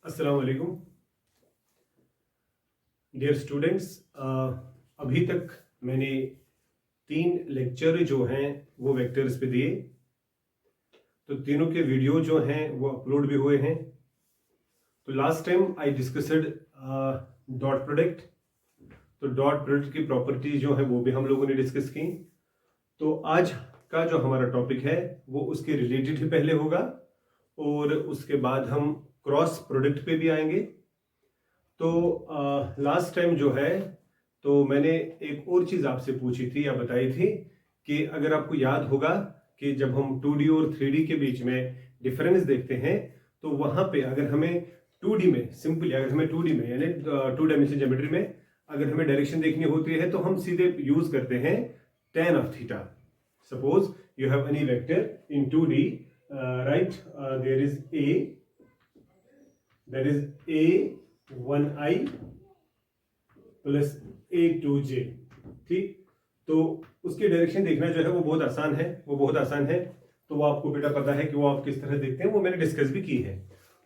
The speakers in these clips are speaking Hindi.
अस्सलाम वालेकुम डियर स्टूडेंट्स। अभी तक मैंने 3 लेक्चर जो हैं वो वेक्टर्स पे दिए, तो तीनों के वीडियो जो हैं वो अपलोड भी हुए हैं। तो last time I discussed dot product, तो डॉट प्रोडक्ट की प्रॉपर्टी जो है वो भी हम लोगों ने डिस्कस की। तो आज का जो हमारा टॉपिक है वो उसके रिलेटेड ही पहले होगा और उसके बाद हम क्रॉस प्रोडक्ट पे भी आएंगे। तो लास्ट टाइम जो है तो मैंने एक और चीज आपसे पूछी थी या बताई थी कि अगर आपको याद होगा कि जब हम 2D और 3D के बीच में डिफरेंस देखते हैं तो वहां पे अगर हमें 2D में सिंपली अगर हमें 2D में यानी 2 डायमेंशन ज्योमेट्री में अगर हमें डायरेक्शन देखनी होती है तो हम सीधे यूज करते हैं tan of theta. Suppose you have any vector in 2D, right? There is A, that is A1i plus A2j, ठीक। तो उसकी डायरेक्शन देखना जो है वो बहुत आसान है। तो वो आपको बेटा पता है कि वो आप किस तरह देखते हैं, वो मैंने डिस्कस भी की है।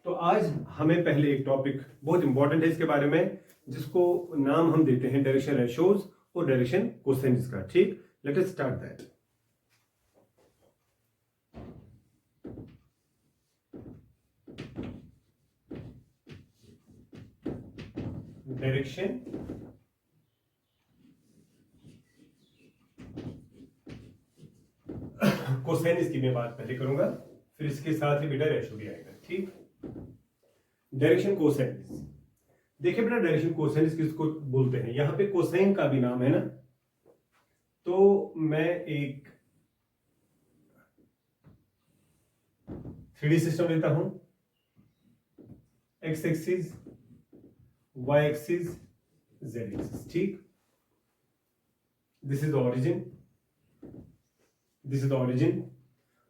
तो आज हमें पहले एक टॉपिक बहुत इंपॉर्टेंट है इसके बारे में, जिसको नाम हम देते हैं डायरेक्शन रेशियोज और डायरेक्शन कोसाइन्स का, ठीक। Let us start that. Direction cosines की मैं बात पहले करूंगा, फिर इसके साथ ही बेटा रेशियो भी आएगा, ठीक। डायरेक्शन कोसाइन्स, देखिए बेटा डायरेक्शन कोसाइन्स किसको बोलते हैं, यहां पे कोसाइन का भी नाम है ना। तो मैं एक 3D सिस्टम लेता हूं, X axis, Y axis, Z axis, ठीक। This is the origin, this is the origin.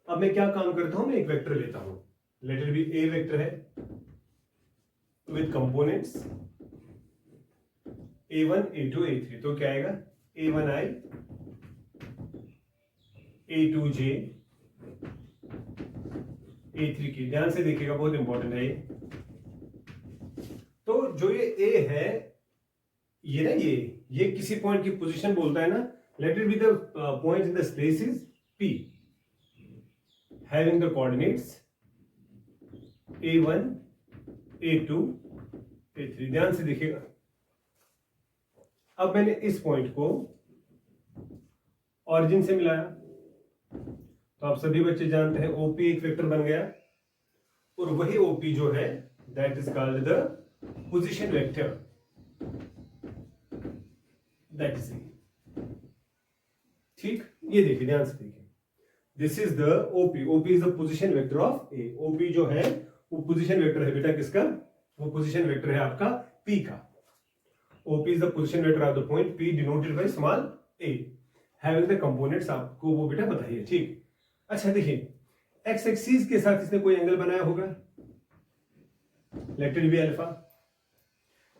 अब मैं क्या काम करता हूं, मैं एक वेक्टर लेता हूं, let it be a vector है with components a1 a2 a3। तो क्या आएगा a1i a2j a3 की, ध्यान से देखिएगा बहुत इंपॉर्टेंट है ये। तो जो ये a है ये ना, ये किसी पॉइंट की पोजीशन बोलता है ना। Late it be the point in the space is p having the coordinates a1 a2 a3। ध्यान से देखिएगा, अब मैंने इस पॉइंट को ऑरिजिन से मिलाया, तो आप सभी बच्चे जानते हैं OP एक वेक्टर बन गया, और वही OP जो है that is called the position vector, that is ठीक। ये देखिए ध्यान से देखिए, this is the OP is the position vector of A। OP जो है वो पोजीशन वेक्टर है बेटा किसका, वो पोजीशन वेक्टर है आपका P का। OP is the position vector of the point P denoted by small a having the components, आपको वो बेटा बताइए, ठीक। अच्छा देखिए, x एक्सिस के साथ इसने कोई एंगल बनाया होगा, लेट इट बी अल्फा।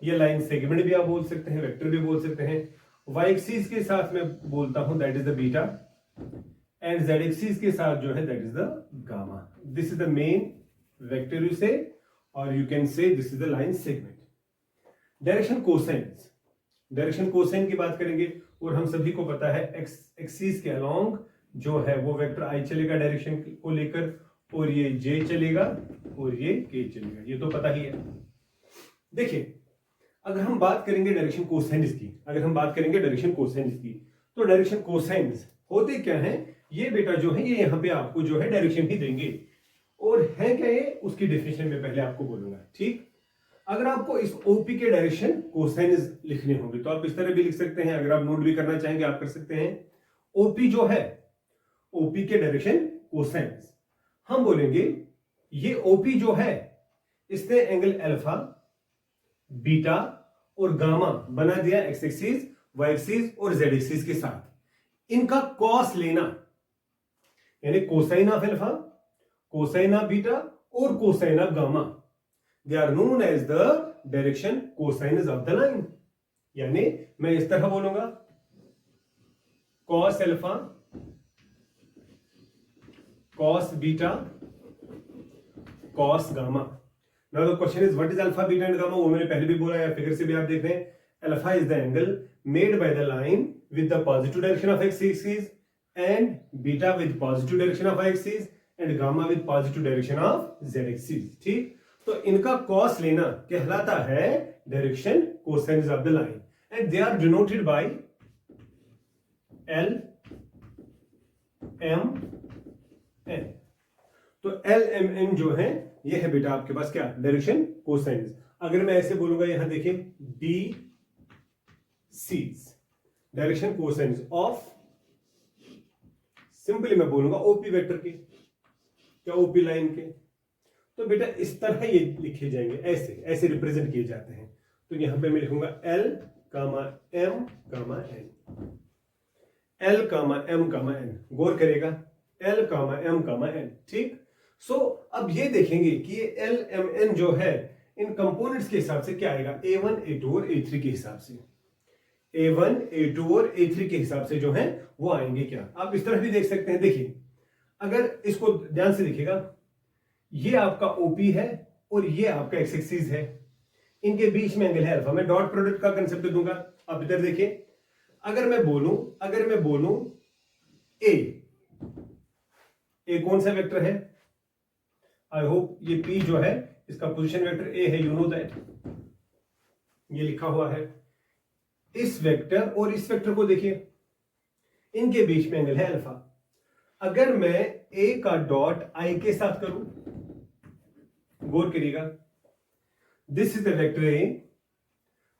ये लाइन सेगमेंट भी आप बोल सकते हैं, वेक्टर भी बोल सकते हैं। y एक्सिस के साथ मैं बोलता हूं that is the beta, and z axis के साथ जो है that is the gamma. This is the main vector you से, और you can say this is the line segment. Direction cosines, direction cosine की बात करेंगे, और हम सभी को पता है एक्स एक्सिस के अलोंग जो है वो वेक्टर आई चलेगा डायरेक्शन को लेकर, और ये जे चलेगा और ये के चलेगा, ये तो पता ही है। देखिए अगर हम बात करेंगे डायरेक्शन कोसाइन्स की, तो डायरेक्शन कोसाइन्स होते क्या है, ये बेटा जो है ये यहां पे आपको जो है डायरेक्शन ही देंगे, और है क्या ये उसकी डेफिनेशन में पहले आपको बोलूंगा, ठीक। अगर आपको इस OP के डायरेक्शन कोसाइन्स लिखने होंगे तो आप इस तरह भी लिख सकते हैं, अगर आप नोट भी करना चाहेंगे आप कर सकते हैं। OP जो है, OP के डायरेक्शन कोसाइन्स हम बोलेंगे ये OP जो है इसने एंगल अल्फा, बीटा और गामा बना दिया एक्स एक्सिस, वाई एक्सिस और जेड एक्सिस के साथ। इनका कॉस लेना यानी cosine of alpha, cosine of beta और cosine of gamma, they are known as the direction cosines of the line। यानी मैं इस तरह बोलूंगा cos alpha, cos beta, cos gamma. Now the question is what is alpha beta and gamma, वो मैंने पहले भी बोला या फिगर से भी आप देख रहे हैं. Alpha is the angle made by the line with the positive direction of x axis and beta with positive direction of y axis and gamma with positive direction of z axis. ठीक, तो इनका कॉस लेना कहलाता है direction cosines of the line and they are denoted by L m n. तो एल एम एन जो है ये है बेटा आपके पास क्या, डायरेक्शन कोसाइन्स. अगर मैं ऐसे बोलूंगा यहां देखिए D Cs direction cosines of, simply मैं बोलूंगा ओपी वेक्टर के या ओपी लाइन के. तो बेटा इस तरह ये लिखे जाएंगे, ऐसे ऐसे रिप्रेजेंट किए जाते हैं. तो यहां पे मैं लिखूंगा एल कामा एम कामा एन, एल कामा एम कामा एन. गौर करेगा, एल कामा एम कामा एन. ठीक, सो अब ये देखेंगे कि ये एल एम एन जो है इन कंपोनेंट्स के हिसाब से क्या आएगा, A1 A2 और A3 के हिसाब से. A1 A2 और A3 के हिसाब से जो है वो आएंगे क्या. आप इस तरह भी देख सकते हैं. देखिए अगर इसको ध्यान से देखिएगा, ये आपका OP है और ये आपका एक्स एक्सिस है, इनके बीच में एंगल है अल्फा. मैं डॉट प्रोडक्ट का कंसेप्ट दूंगा. आप इधर देखिए, अगर मैं बोलूं ए कौन सा वेक्टर है, आई होप ये P जो है इसका पोजीशन वेक्टर A है, यू नो दैट, ये लिखा हुआ है. इस वेक्टर और इस वेक्टर को देखिए, इनके बीच में एंगल है अल्फा. अगर मैं A का डॉट I के साथ करूं, गौर करिएगा, this is the vector A,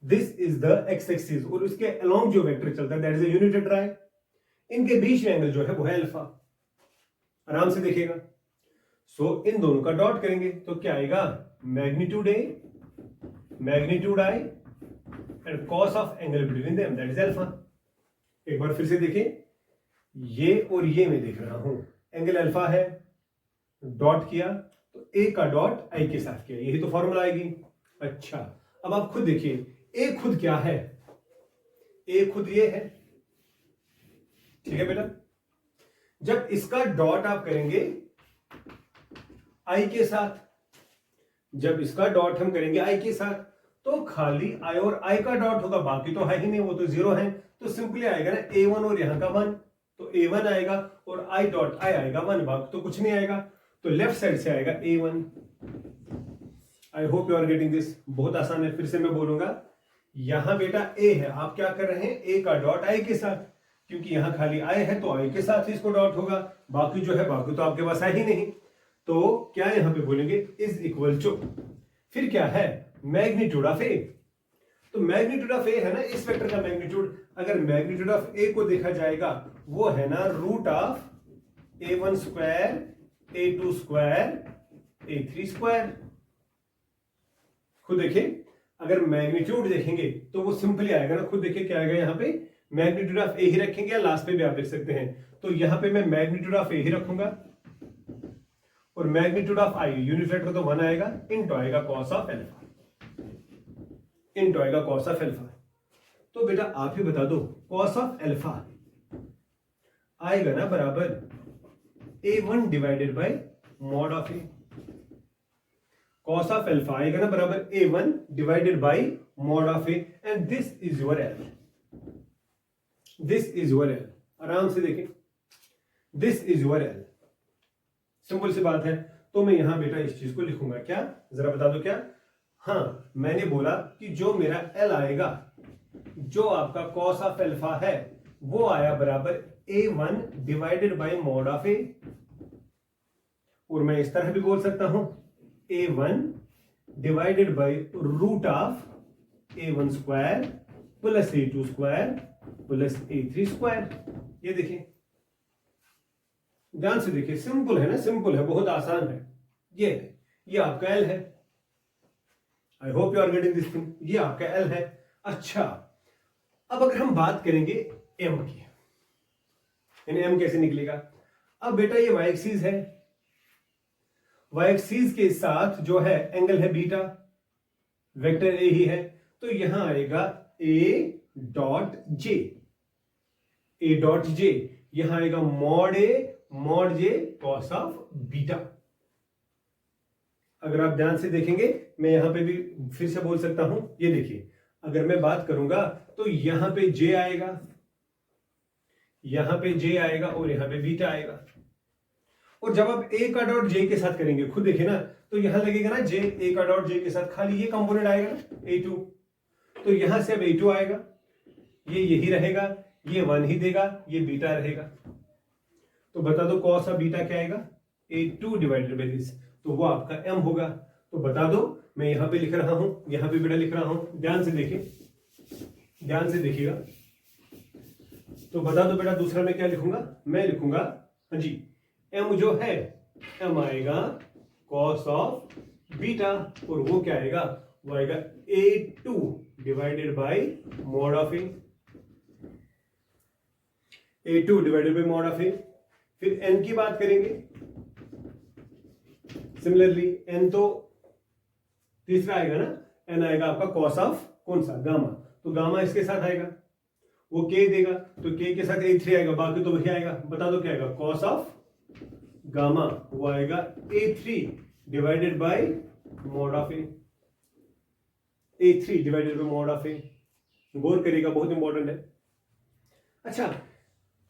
this is the x axis और उसके अलोंग जो वेक्टर चलता है that is a unit try. इनके बीच में एंगल जो है वो है अल्फा. आराम से देखिएगा. सो इन दोनों का डॉट करेंगे तो क्या आएगा, magnitude A magnitude I and cos of angle between them that is alpha. एक बार फिर से देखिए, ये और ये मैं देख रहा हूं, एंगल अल्फा है, डॉट किया तो A का डॉट I के साथ किया, यही तो फॉर्मूला आएगी. अच्छा, अब आप खुद देखिए, A खुद क्या है, A खुद ये है. ठीक है बेटा, जब इसका डॉट आप करेंगे I के साथ, जब इसका डॉट हम करेंगे I के साथ, तो खाली I और I का डॉट होगा, बाकी तो है ही नहीं, वो तो जीरो है. तो सिंपली आएगा ना A1 और यहां का 1, तो A1 आएगा और I डॉट I आएगा 1, बाकी तो कुछ नहीं आएगा. तो लेफ्ट साइड से आएगा A1. I hope you are getting this. बहुत आसान है. फिर से मैं बोलूंगा, यहां बेटा A है, आप क्या कर रहे हैं, A का डॉट I के साथ, क्योंकि यहां खाली I है तो I के साथ ही इसको डॉट होगा, बाकी जो है बाकी तो आपके पास है ही नहीं. तो क्या यहां पे बोलेंगे, इज इक्वल टू, फिर क्या है, मैग्नीट्यूड ऑफ A. तो मैग्नीट्यूड ऑफ A है ना इस वेक्टर का मैग्नीट्यूड. अगर मैग्नीट्यूड ऑफ A को देखा जाएगा वो है ना root of A1 square A2 square A3 square. खुद देखिए, अगर मैग्नीट्यूड देखेंगे तो वो सिंपली आएगा ना, खुद देखिए क्या आएगा, यहां पे मैग्नीट्यूड ऑफ A ही रखेंगे या लास्ट में भी आप देख सकते हैं. तो यहां पे मैं मैग्नीट्यूड ऑफ A ही रखूंगा और magnitude of I unit vector तो 1 आएगा, इनटू आएगा कॉस ऑफ अल्फा, इनटू आएगा कॉस ऑफ अल्फा. तो बेटा आप ही बता दो, कॉस ऑफ अल्फा आएगा ना बराबर A1 divided by mod of A. Cos of alpha आएगा ना बराबर A1 divided by mod of A and this is your L. This is your L. आराम से देखें, this is your L. Simple सी बात है. तो मैं यहां बेटा इस चीज को लिखूंगा, क्या जरा बता दो क्या. हाँ, मैंने बोला कि जो मेरा L आएगा, जो आपका कॉस ऑफ अल्फा है, वो आया बराबर A1 divided by mod of A. और मैं इस तरह भी बोल सकता हूं, A1 divided by root of A1 square plus A2 square plus A3 square. ये देखिए, ध्यान से देखिए, सिंपल है ना, सिंपल है, बहुत आसान है. ये है, ये आपका L है. I hope you are getting this thing. ये आपका L है. अच्छा, अब अगर हम बात करेंगे M की, यानी M कैसे निकलेगा. अब बेटा ये y एक्सिस है, y एक्सिस के साथ जो है एंगल है बीटा, वेक्टर A ही है, तो यहां आएगा A dot J. A dot J यहां आएगा mod A mod J cos of beta. अगर आप ध्यान से देखेंगे, मैं यहां पे भी फिर से बोल सकता हूं, ये देखिए, अगर मैं बात करूंगा तो यहां पे जे आएगा, यहां पे जे आएगा और यहां पे बीटा आएगा। और जब आप ए का डॉट जे के साथ करेंगे, खुद देखिए ना, तो यहां लगेगा ना जे, ए का डॉट जे के साथ खाली ये कंपोनेंट आएगा ना A2, तो यहां से अब A2 आएगा, ये यही रहेगा, ये 1 ही देगा, ये बीटा रहेगा। तो बता दो कॉस ऑफ बीटा क्या आएगा, A2 डिवाइडेड बाय दिस, तो वो आपका m होगा। तो बता दो, मैं यहां पे लिख रहा हूं, यहां पे बेटा लिख रहा हूं, ध्यान से देखिए, ध्यान से देखिएगा। तो बता दो बेटा दूसरा मैं क्या लिखूंगा, मैं लिखूंगा, हाँ जी, m जो है, m आएगा कॉस ऑफ बीटा, और वो क्या आएगा, वो आएगा A2 divided by mod of A, A2 divided by mod of A। फिर n की बात करेंगे, सिमिलरली n तो तीसरा आएगा ना, n आएगा आपका कॉस ऑफ कौन सा, गामा, तो गामा इसके साथ आएगा, वो k देगा, तो k के साथ A3 आएगा, बाकी तो वही आएगा। बता दो क्या आएगा, कॉस ऑफ गामा, वो आएगा A3 divided by mod of A, A3 divided by mod of A। गौर करिएगा, बहुत इंपॉर्टेंट है। अच्छा,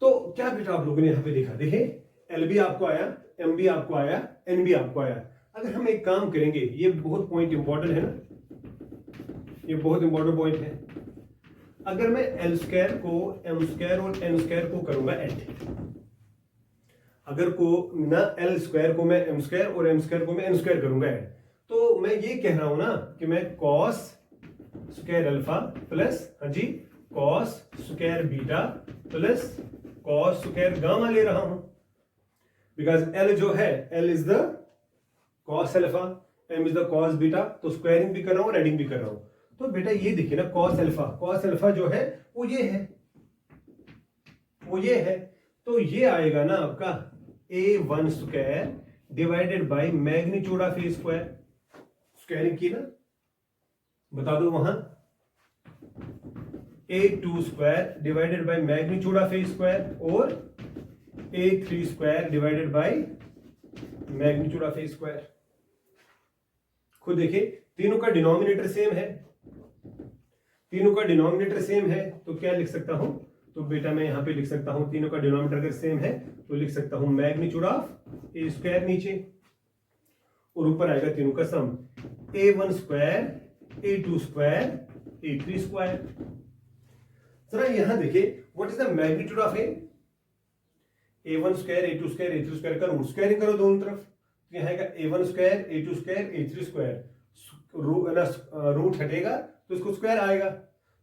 तो क्या बेटा आप लोगों ने यहां पे देखा, देखिए L भी आपको आया, M भी आपको आया, N भी आपको आया। अगर हम एक काम करेंगे, ये बहुत पॉइंट इंपॉर्टेंट है ना, ये बहुत इंपॉर्टेंट पॉइंट है। अगर मैं L स्क्वायर को M स्क्वायर और N स्क्वायर को करूंगा ऐड, अगर को ना L स्क्वायर को मैं M स्क्वायर और M स्क्वायर को मैं N स्क्वायर करूंगा ऐड, तो मैं ये कह रहा हूं ना कि मैं कॉस स्क्वायर अल्फा प्लस, हाँ जी, cos square beta plus cos square gamma ले रहा हूं, बिकॉज L जो है, L is the cos alpha, M is the cos beta, तो स्क्वायरिंग भी कर रहा हूं, एडिंग भी कर रहा हूं। तो बेटा ये देखिए ना, कॉस अल्फा जो है वो ये है, वो ये है, तो ये आएगा ना आपका A1 square divided by magnitude of A square, squaring की ना, बता दो वहां, A2 square divided by magnitude of A square और A3 square divided by magnitude of A square. खुद देखिए, तीनों का डिनोमिनेटर सेम है, तीनों का डिनोमिनेटर सेम है, तो क्या लिख सकता हूं, तो बेटा मैं यहां पे लिख सकता हूं, तीनों का डिनोमिनेटर अगर सेम है तो लिख सकता हूं मैग्नीट्यूड ऑफ A स्क्वायर नीचे, और ऊपर आएगा तीनों का सम, A1 square, A2 square, A3 square. जरा यहां देखिए, what is the magnitude of A1 square, A2 square, A3 square करो, स्क्वायरिंग करो दोनों तरफ, तो यहां आएगा A1 square, A2 square, A3 square, root हटेगा तो इसको स्क्वायर आएगा,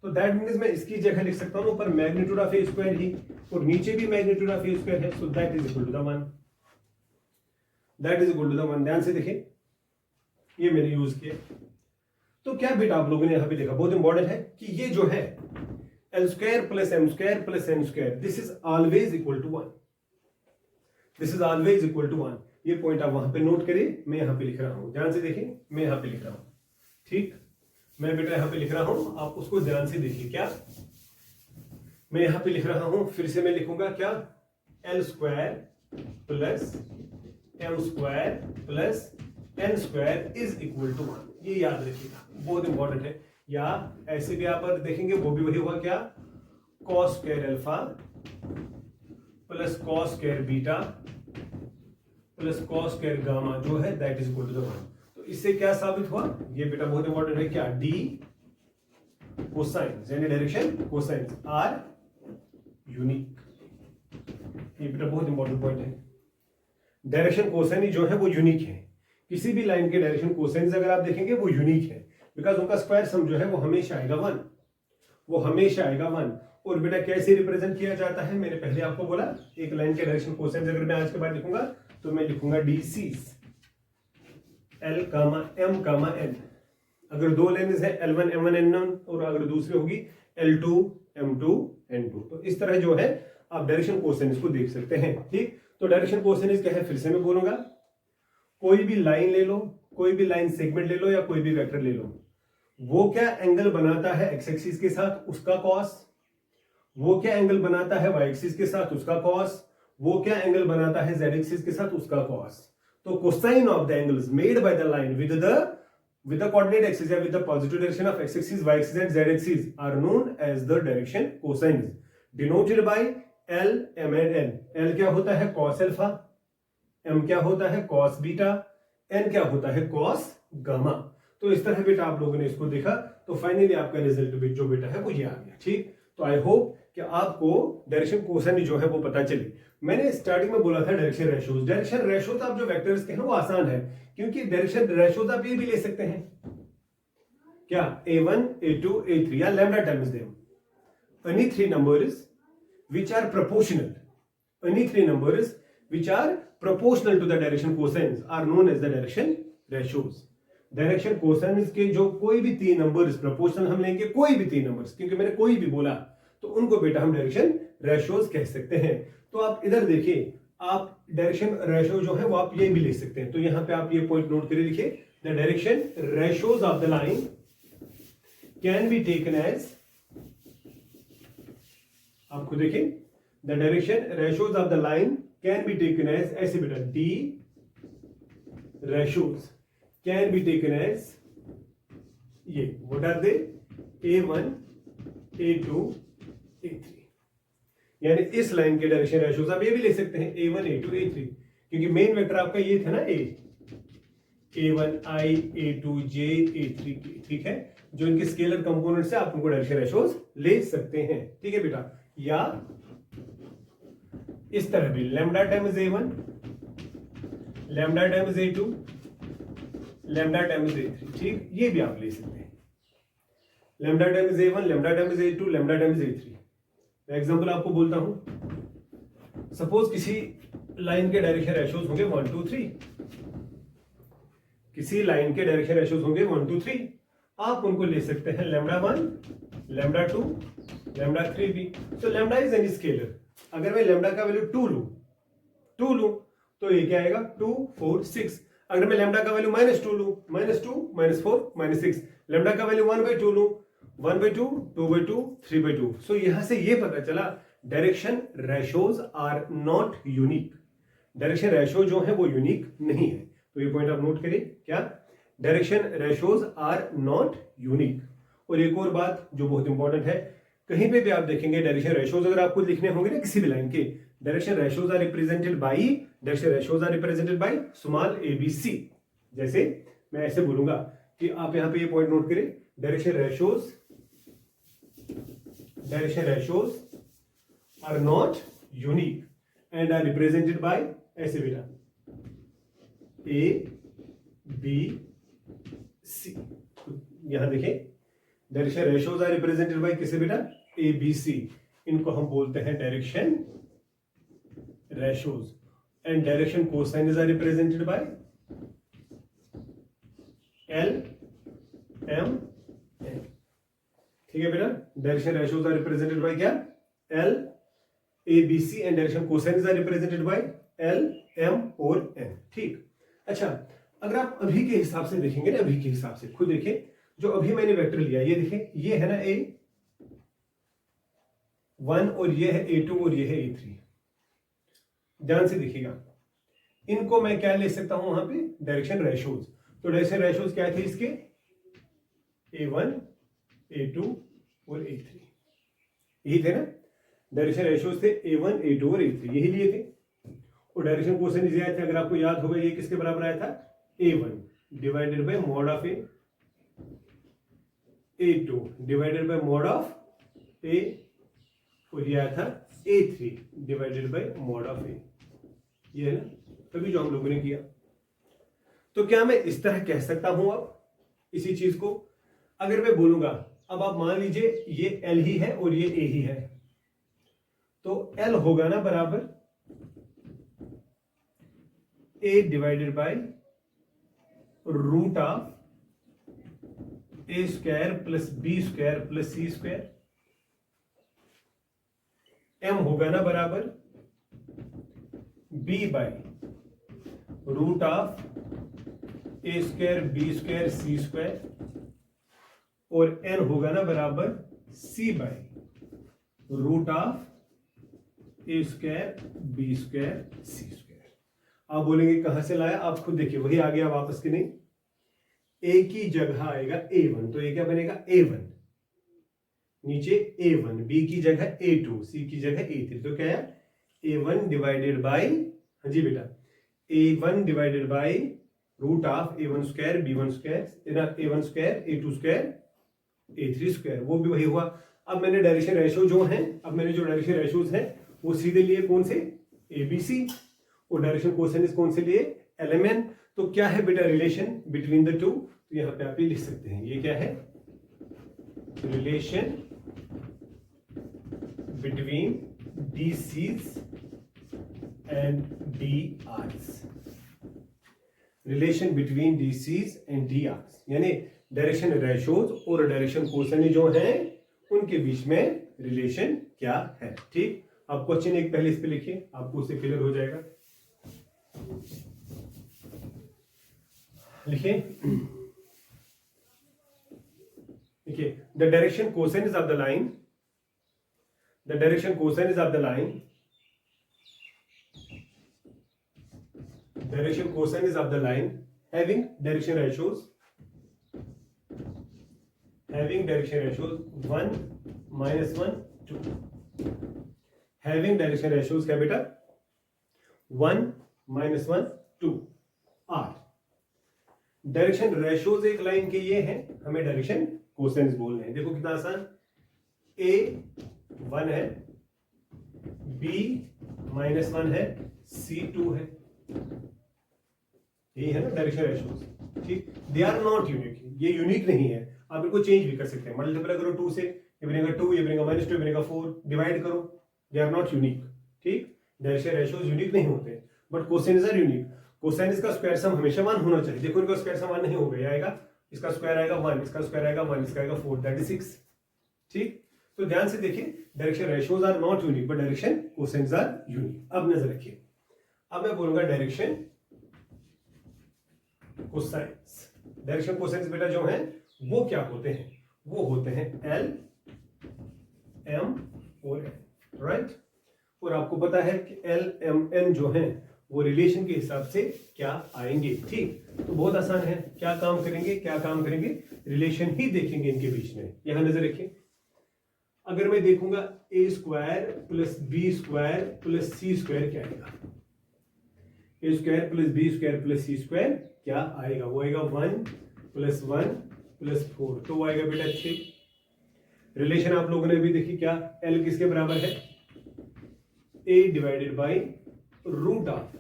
तो दैट मींस मैं इसकी जगह लिख सकता हूं ऊपर मैग्नीट्यूड ऑफ A स्क्वायर ही, और नीचे भी मैग्नीट्यूड ऑफ A स्क्वायर है, so that is equal to the 1, that is equal to the 1। ध्यान से देखिए, ये मैंने यूज किया। तो क्या बेटा आप लोगों ने यहां पे देखा, बहुत इंपॉर्टेंट है कि ये जो है L square plus M square plus N square, this is always equal to 1, this is always equal to 1। ये पॉइंट आप वहां पे नोट करिए, मैं यहां पे लिख रहा हूं, ध्यान से देखिए, मैं यहां पे लिख रहा हूं, ठीक, मैं बेटा यहां पे लिख रहा हूं, आप उसको ध्यान से देखिए। क्या मैं यहां पे लिख रहा हूं, फिर से मैं लिखूंगा क्या, L square plus M square plus N square is equal to 1, ये याद रखिएगा, बहुत इंपॉर्टेंट है। या ऐसे भी आप देखेंगे, वो भी वही होगा, क्या, cos square alpha plus cos square beta plus cos square gamma जो है that is equal to the 1। तो इससे क्या साबित हुआ, ये बेटा बहुत इंपॉर्टेंट है, क्या, डी कोसाइन्स यानी डायरेक्शन कोसाइन्स आर यूनिक, ये बेटा बहुत इंपॉर्टेंट पॉइंट है। डायरेक्शन कोसाइन जो है वो यूनिक है, किसी भी लाइन के डायरेक्शन कोसाइन्स अगर आप देखेंगे वो यूनिक है, बिकॉज उनका स्क्वायर सम जो है वो हमेशा आएगा 1, वो हमेशा आएगा 1। और बेटा कैसे रिप्रेजेंट किया जाता है, मैंने पहले आपको बोला, एक लाइन के डायरेक्शन कोसाइन्स अगर मैं आज के बाद लिखूंगा तो मैं लिखूंगा DC L कामा M कामा N, अगर दो लाइन्स है L1 M1 N1, और अगर दूसरी होगी L2 M2 N2, तो इस तरह जो है आप डायरेक्शन कोसाइन्स को देख सकते हैं, ठीक। तो डायरेक्शन कोसाइन्स क्या है, फिर से मैं बोलूंगा, कोई भी लाइन ले लो, कोई भी लाइन सेगमेंट ले लो, या कोई भी वेक्टर ले लो, वो क्या एंगल बनाता है एक्स एक्सिस के साथ, उसका कॉस, वो क्या एंगल बनाता है वाई एक्सिस के साथ, उसका कॉस, वो क्या एंगल बनाता है जेड एक्सिस के साथ, उसका कॉस। तो cosine of the angles made by the line with the coordinate axis या with the positive direction of x axis, Y axis and Z axis are known as the direction cosines, denoted by L, M and N. L क्या होता है? कॉस अल्फा, एम क्या होता है? कॉस बीटा, एन क्या होता है? Cos gamma. तो इस तरह बेटा आप लोगों ने इसको देखा, तो फाइनली आपका रिजल्ट जो बेटा है वो ये आ गया। ठीक, तो आई होप कि आपको डायरेक्शन कोसाइन जो है वो पता चली। मैंने स्टार्टिंग में बोला था डायरेक्शन रेशियोज। डायरेक्शन रेशियोज आप जो वेक्टर्स के हैं वो आसान है, क्योंकि डायरेक्शन रेशियोज आप ये भी ले सकते हैं क्या? a1, a2, a3 या lambda times them. Any three numbers which are proportional, any three numbers which are proportional to the direction cosines are known as the direction ratios. Direction cosines के जो कोई भी तीन नंबर्स प्रोपोर्शनल हम लेंगे, कोई भी तीन नंबर्स, क्योंकि मैंने कोई भी बोला, तो उनको बेटा हम डायरेक्शन रेशियोज कह सकते हैं। तो आप इधर देखिए, आप डायरेक्शन रेशियो जो है वो आप ये भी ले सकते हैं। तो यहां पे आप ये पॉइंट नोट करिए, लिखिए the direction ratios of the line can be taken as, आपको देखिए the direction ratios of the line can be taken as, ऐसे बेटा the ratios can be taken as ये, what are they? a1, a2, a3। यानी इस लाइन के डायरेक्शन रेशियोज आप ये भी ले सकते हैं a1, a2, a3, क्योंकि मेन वेक्टर आपका ये था ना a1i, a2j, a3k, ठीक है। जो इनके स्केलर कंपोनेंट से आप उनको डायरेक्शन रेशियोज ले सकते हैं, ठीक है बेटा। या इस तरह भी lambda times a1, lambda times a2, lambda times a3, ठीक, ये भी आप ले सकते हैं। Lambda times a1, lambda times a2, lambda times a3। मैं एग्जांपल आपको बोलता हूं, सपोज किसी लाइन के डायरेक्शन रेशियोज होंगे 1 2 3, किसी लाइन के डायरेक्शन रेशियोज होंगे 1 2 3, आप उनको ले सकते हैं लैम्डा 1, लैम्डा 2, लैम्डा 3 भी। सो लैम्डा इज एनी स्केलर। अगर मैं लैम्डा का वैल्यू 2 लूं तो ये क्या आएगा? 2 4 6। अगर मैं लैम्डा का वैल्यू -2 लूं, -2 -4 -6। लैम्डा का वैल्यू 1/2 लूं, 1/2 2/2 3/2। सो यहां से ये पता चला direction ratios are not unique. Direction ratio जो है वो यूनिक नहीं है। तो ये पॉइंट आप नोट करिए, क्या? Direction ratios are not unique. और एक और बात जो बहुत इंपॉर्टेंट है, कहीं पे भी आप देखेंगे डायरेक्शन रेशियोज अगर आपको लिखने होंगे ना किसी भी लाइन के, direction ratios are represented by small abc। जैसे मैं ऐसे बोलूंगा कि आप यहां पे ये पॉइंट नोट करें, direction ratios are not unique and are represented by, ऐसे बेटा a b c। यहां देखिए direction ratios are represented by किसे बेटा? a b c। इनको हम बोलते हैं direction ratios. And direction cosines are represented by l m n। ठीक है बेटा, direction ratios are represented by क्या? l a b c and direction cosines are represented by l m और n। ठीक, अच्छा, अगर आप अभी के हिसाब से देखेंगे ना, अभी के हिसाब से खुद देखिए, जो अभी मैंने वेक्टर लिया, ये देखें, ये है ना a1 और ये है a2 और ये है a3। ध्यान से देखिएगा, इनको मैं क्या ले सकता हूं वहां पे? Direction ratios. तो डायरेक्शन रेशियोज क्या थे इसके? a1, a2 और a3, यही थे ना डायरेक्शन रेशियोज थे, a1 a2 और a3, यही लिए थे। और डायरेक्शन कोसाइन दिए थे, अगर आपको याद होगा, ये किसके बराबर आया था? a1 divided by mod of a2 divided by mod of a, और ये आया था a3 divided by mod of a। ये है ना तभी जो हम लोगों ने किया। तो क्या मैं इस तरह कह सकता हूं अब इसी चीज को? अगर मैं बोलूंगा, अब आप मान लीजिए ये L ही है और ये A ही है, तो L होगा ना बराबर A divided by root of A² plus B² plus C²। M होगा ना बराबर B bye root of A² B² C², और n होगा ना बराबर C bye root of A² B² C²। आप बोलेंगे कहां से लाया, आप खुद देखिए वही आ गया वापस कि नहीं, ए की जगह आएगा a1, तो ये क्या बनेगा a1, नीचे a1, b की जगह a2, c की जगह a3, तो क्या है a1 डिवाइडेड बाई, हाँ जी बेटा, a1 divided by root of a1 square b1 square a1 square a2 square a3 square, वो भी वही हुआ। अब मैंने डायरेक्शन रेशियो जो है, अब मैंने जो डायरेक्शन रेशियोज हैं वो सीधे लिए कौन से, ABC, और डायरेक्शन कोसाइनस कौन से लिए, LMN। तो क्या है बेटा रिलेशन बिटवीन द टू, तो यहां पे आप ये लिख सकते हैं, ये क्या है, relation between DCs and DRs, relation between DCs and DRs, यानी डायरेक्शन रेशियोज और डायरेक्शन कोसाइनस जो हैं उनके बीच में रिलेशन क्या है। ठीक, आप क्वेश्चन एक पहले इस पे लिखिए, आपको उससे क्लियर हो जाएगा। लिखिए, देखिए, the direction cosines of the line, the direction cosines of the line, direction cosines of the line having direction ratios, having direction ratios 1 minus 1 2, having direction ratios क्या बेटा 1 minus 1 2 r, डायरेक्शन रेशियोज एक लाइन के ये हैं, हमें डायरेक्शन कोसाइनस बोलने हैं। देखो कितना आसान, a 1 है, b minus 1 है, c 2 है, यही है ना डायरेक्शन रेशियोज। ठीक, दे आर नॉट यूनिक, ये यूनिक नहीं है, आप इनको चेंज भी कर सकते हैं, मल्टीप्लाई करो 2 से, ये बनेगा 2, ये बनेगा -2, ये बनेगा 4, डिवाइड करो, दे आर नॉट यूनिक। ठीक, डायरेक्शन रेशियोज यूनिक नहीं होते, बट कोसाइनस आर यूनिक। कोसाइनस का स्क्वायर सम हमेशा 1 होना चाहिए, देखो इनका स्क्वायर सम 1 नहीं होगा, ये आएगा, इसका स्क्वायर आएगा 1, इसका स्क्वायर आएगा 1, इसका आएगा 4, दैट इज 6। ठीक, तो ध्यान से देखिए, direction ratios are not unique but direction cosines are unique. अब नजर रखिए, अब मैं बोलूंगा डायरेक्शन कोसाइनस। डायरेक्शन कोसाइनस बेटा जो है वो क्या होते हैं, वो होते हैं L, M और N, राइट। और आपको पता है कि L, M, N जो हैं वो रिलेशन के हिसाब से क्या आएंगे। ठीक, तो बहुत आसान है, क्या काम करेंगे, क्या काम करेंगे, रिलेशन ही देखेंगे इनके बीच में। यहां नजर रखिए, अगर मैं देखूंगा a square plus b square plus c square क्या आएगा, a square plus b square plus c square क्या आएगा, वो आएगा 1 प्लस 1 प्लस 4, तो वो आएगा बेटा 6। रिलेशन आप लोगों ने भी देखी, क्या L किसके बराबर है, a divided by root of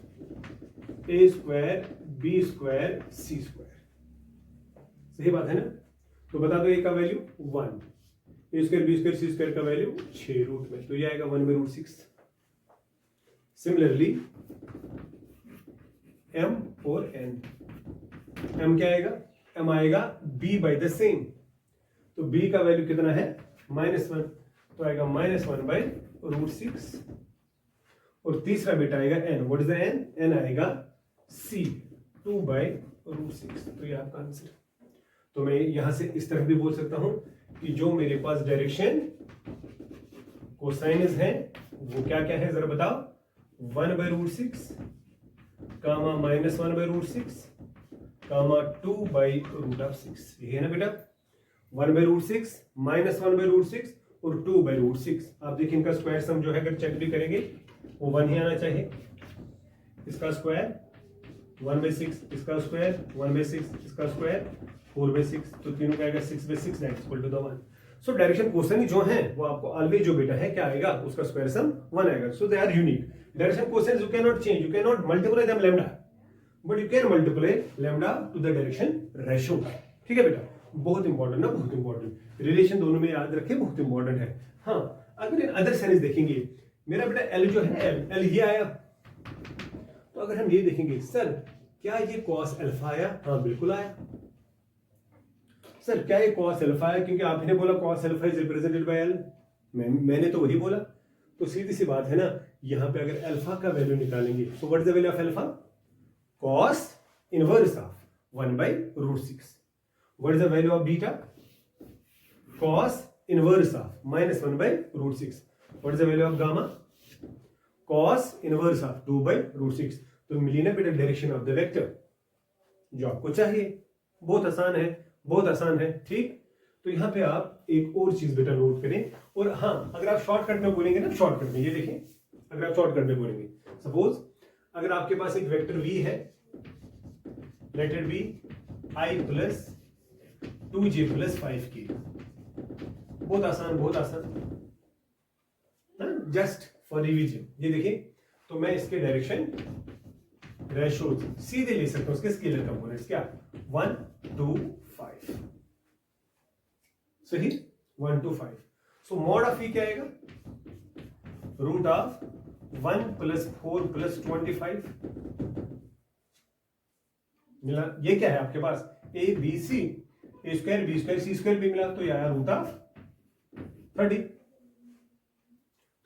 a square b square c square, सही बात है ना। तो बता दो a का value 1, a square b square c square का वैल्यू 6 रूट में, तो ये आएगा 1/√6। सिमिलरली m और n, m क्या आएगा, m आएगा b बाई द सेम, तो b का वैल्यू कितना है -1, तो आएगा -1/√6। और तीसरा बेटा आएगा n, what is the n, n आएगा c 2/√6, तो ये आपका आंसर। तो मैं यहां से इस तरह भी बोल सकता हूं कि जो मेरे पास डायरेक्शन कोसाइनस है वो क्या क्या है जरा बताओ, 1/√6 कामा -1/√6 कामा 2/√6, ये है ना बेटा, 1/√6 -1/√6 और 2/√6। आप देखिए इनका स्क्वायर सम जो है अगर चेक भी करेंगे वो 1 ही आना चाहिए, इसका स्क्वायर 1/6, इसका स्क्वायर 1/6, इसका स्क्वायर 4/6, तो तीनों का आएगा 6/6 that is equal to the 1। So direction cosines जो है वो आपको ऑलवेज जो बेटा है क्या आएगा, उसका स्क्वायर सम 1 आएगा। So they are unique. Direction cosines you can not change, you can not multiply them lambda, but you can multiply lambda to the direction ratio. ठीक है बेटा, बहुत इंपॉर्टेंट ना, बहुत इंपॉर्टेंट। रिलेशन दोनों में याद रखें, बहुत इंपॉर्टेंट है। हाँ, अगर इन अदर साइंस देखेंगे, मेरा बेटा एल जो है एल ये आया, तो अगर हम ये देखेंगे सर क्या ये कॉस अल्फा आया, हाँ बिल्कुल आया। सर क्या ये कॉस अल्फा आया, क्योंकि आपने बोला cos alpha is represented by L, मैंने तो वही बोला, तो सीधी सी बात है ना, यहां पे अगर अल्फा का वैल्यू निकालेंगे, so what is the value of alpha, cos inverse of 1/√6. What is the value of beta? Cos inverse of -1/√6. What is the value of gamma? Cos inverse of 2/√6. तो मिली ना बेटा डायरेक्शन ऑफ द वेक्टर जो आपको चाहिए। बहुत आसान है, बहुत आसान है। ठीक, तो यहां पे आप एक और चीज बेटा नोट करें। और हाँ, अगर आप शॉर्टकट में बोलेंगे ना, शॉर्टकट में ये देखिए, अगर आप शॉर्टकट में बोलेंगे, सपोज अगर आपके पास एक वेक्टर v है, late it B i plus 2j plus 5k। बहुत आसान, बहुत आसान, जस्ट फॉर रिवीजन। ये देखिए, तो मैं इसके डायरेक्शन रेशोज सीधे ले सकता हूं, उसके स्केलर कंपोनेंट्स क्या 1 2 5, सही, 1 2 5। सो मॉड ऑफ ई क्या आएगा, रूट ऑफ 1 प्लस 4 प्लस 25 मिला। ये क्या है आपके पास, A B C, A square B square C square भी मिला, तो ये आया रूट ऑफ 30।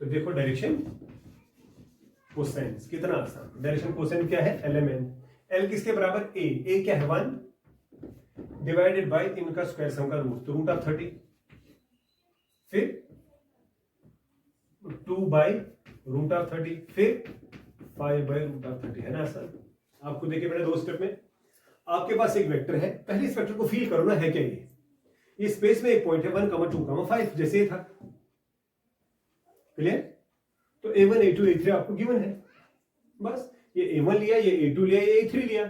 तो देखो डायरेक्शन कोसाइंस कितना आसान। डायरेक्शन कोसाइन क्या है, एलिमेंट एल किसके बराबर, ए क्या है 1 डिवाइडेड बाय इनका स्क्वायर सम का रूट, तो रूट ऑफ 30, फिर 2 बाई रूट ऑफ 30, फिर 5 बाई रूट ऑफ 30, है ना आसान। आपको देखिए बेटा दो स्टेप में, आपके पास एक वेक्टर है, पहले इस वेक्टर को फील करो ना, है क्या ये स्पेस में एक पॉइंट है 1 2 5 जैसे ये था, क्लियर। तो a1 a2 a3 आपको गिवन है, बस ये a1 लिया, ये a2 लिया, ये a3 लिया,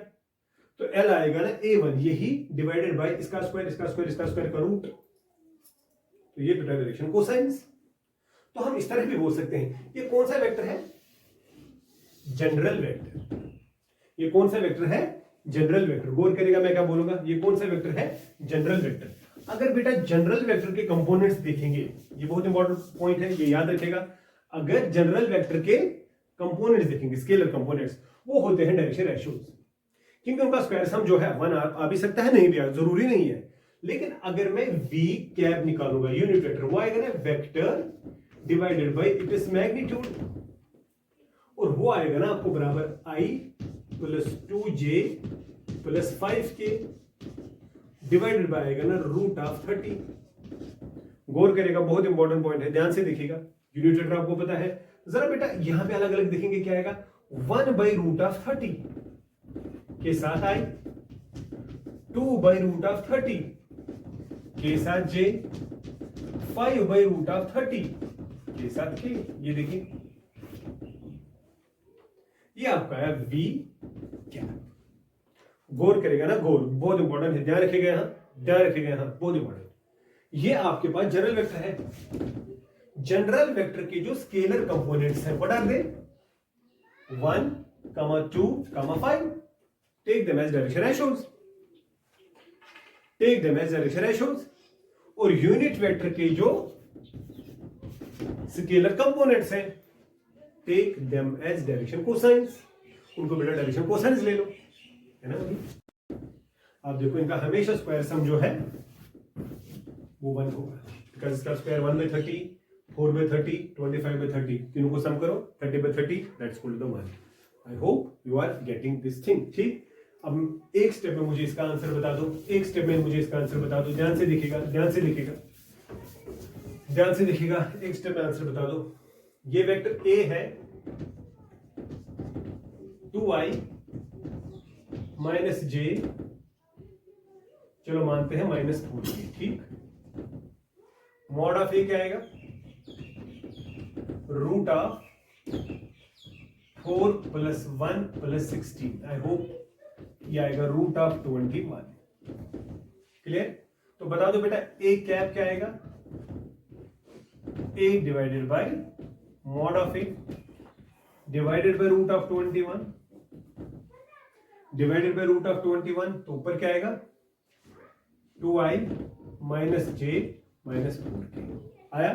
तो l आएगा ना a1 यही डिवाइडेड बाय इसका स्क्वायर इसका स्क्वायर इसका स्क्वायर का रूट, तो ये बेटा डायरेक्शन कोसाइंस। तो हम इस तरह भी बोल सकते हैं, ये कौन सा वेक्टर है, जनरल वेक्टर। ये कौन सा वेक्टर है, जनरल वेक्टर। गौर करेगा मैं क्या बोलूंगा, ये कौन सा वेक्टर है, जनरल वेक्टर। अगर बेटा जनरल वेक्टर के कंपोनेंट्स देखेंगे, ये बहुत इंपॉर्टेंट पॉइंट है, ये याद रखेगा। अगर जनरल वेक्टर के कंपोनेंट्स देखेंगे, स्केलर कंपोनेंट्स, वो होते हैं डायरेक्शन रेशियोज, क्योंकि उनका स्क्वायर सम जो है 1 आ भी सकता है, नहीं भी आ, जरूरी नहीं है। लेकिन अगर मैं v कैप निकालूंगा यूनिट वेक्टर, वो आएगा ना vector divided by its magnitude, और वो आएगा ना आपको बराबर i plus 2j plus 5k divided by आएगा ना रूट ऑफ 30। गौर करेगा, बहुत इंपॉर्टेंट पॉइंट है, ध्यान से देखिएगा। यूनिट वेक्टर आपको पता है, जरा बेटा यहां पे अलग अलग देखेंगे, क्या आएगा 1 बाई रूट ऑफ 30 के साथ i, 2 बाई रूट ऑफ 30 के साथ j, 5 बाई रूट ऑफ 30 के साथ k। ये देखिए, ये आपका है v क्या। गौर करेगा ना, गौर बहुत इंपॉर्टेंट है, ध्यान रखिएगा यहां, ध्यान रखिएगा यहां, बहुत इंपॉर्टेंट। ये आपके पास जनरल वेक्टर है। जनरल वेक्टर के जो स्केलर कंपोनेंट्स हैं, what are they, 1, 2, 5, take them as direction ratios, take them as direction ratios. और यूनिट वेक्टर के जो स्केलर कंपोनेंट्स हैं, take them as direction cosines, उनको बेटा डायरेक्शन कोसाइंस ले लो, है ना। आप देखो इनका हमेशा स्क्वायर सम जो है वो 1 होगा, बिकॉज इसका स्क्वायर 1 बाई 30, 4 बाई 30, 25 बाई 30, तीनों को सम करो, 30 by 30 that's equal to 1। I hope you are getting this thing. ठीक, अब एक स्टेप में मुझे इसका आंसर बता दो, एक स्टेप में मुझे इसका आंसर बता दो, ध्यान से देखिएगा, ध्यान से देखिएगा, ध्यान से देखिएगा, एक स्टेप में आंसर बता दो। ये वेक्टर a है 2i माइनस j, चलो मानते हैं माइनस 4j, ठीक। मॉड ऑफ ए क्या आएगा, root of 4 plus 1 plus 16, I hope ये आएगा रूट ऑफ 21। क्लियर। तो बता दो बेटा ए कैप क्या आएगा, A divided by mod of A divided by root of 21 divided by root of 21, तो ऊपर क्या आएगा 2i minus j minus 4k आया।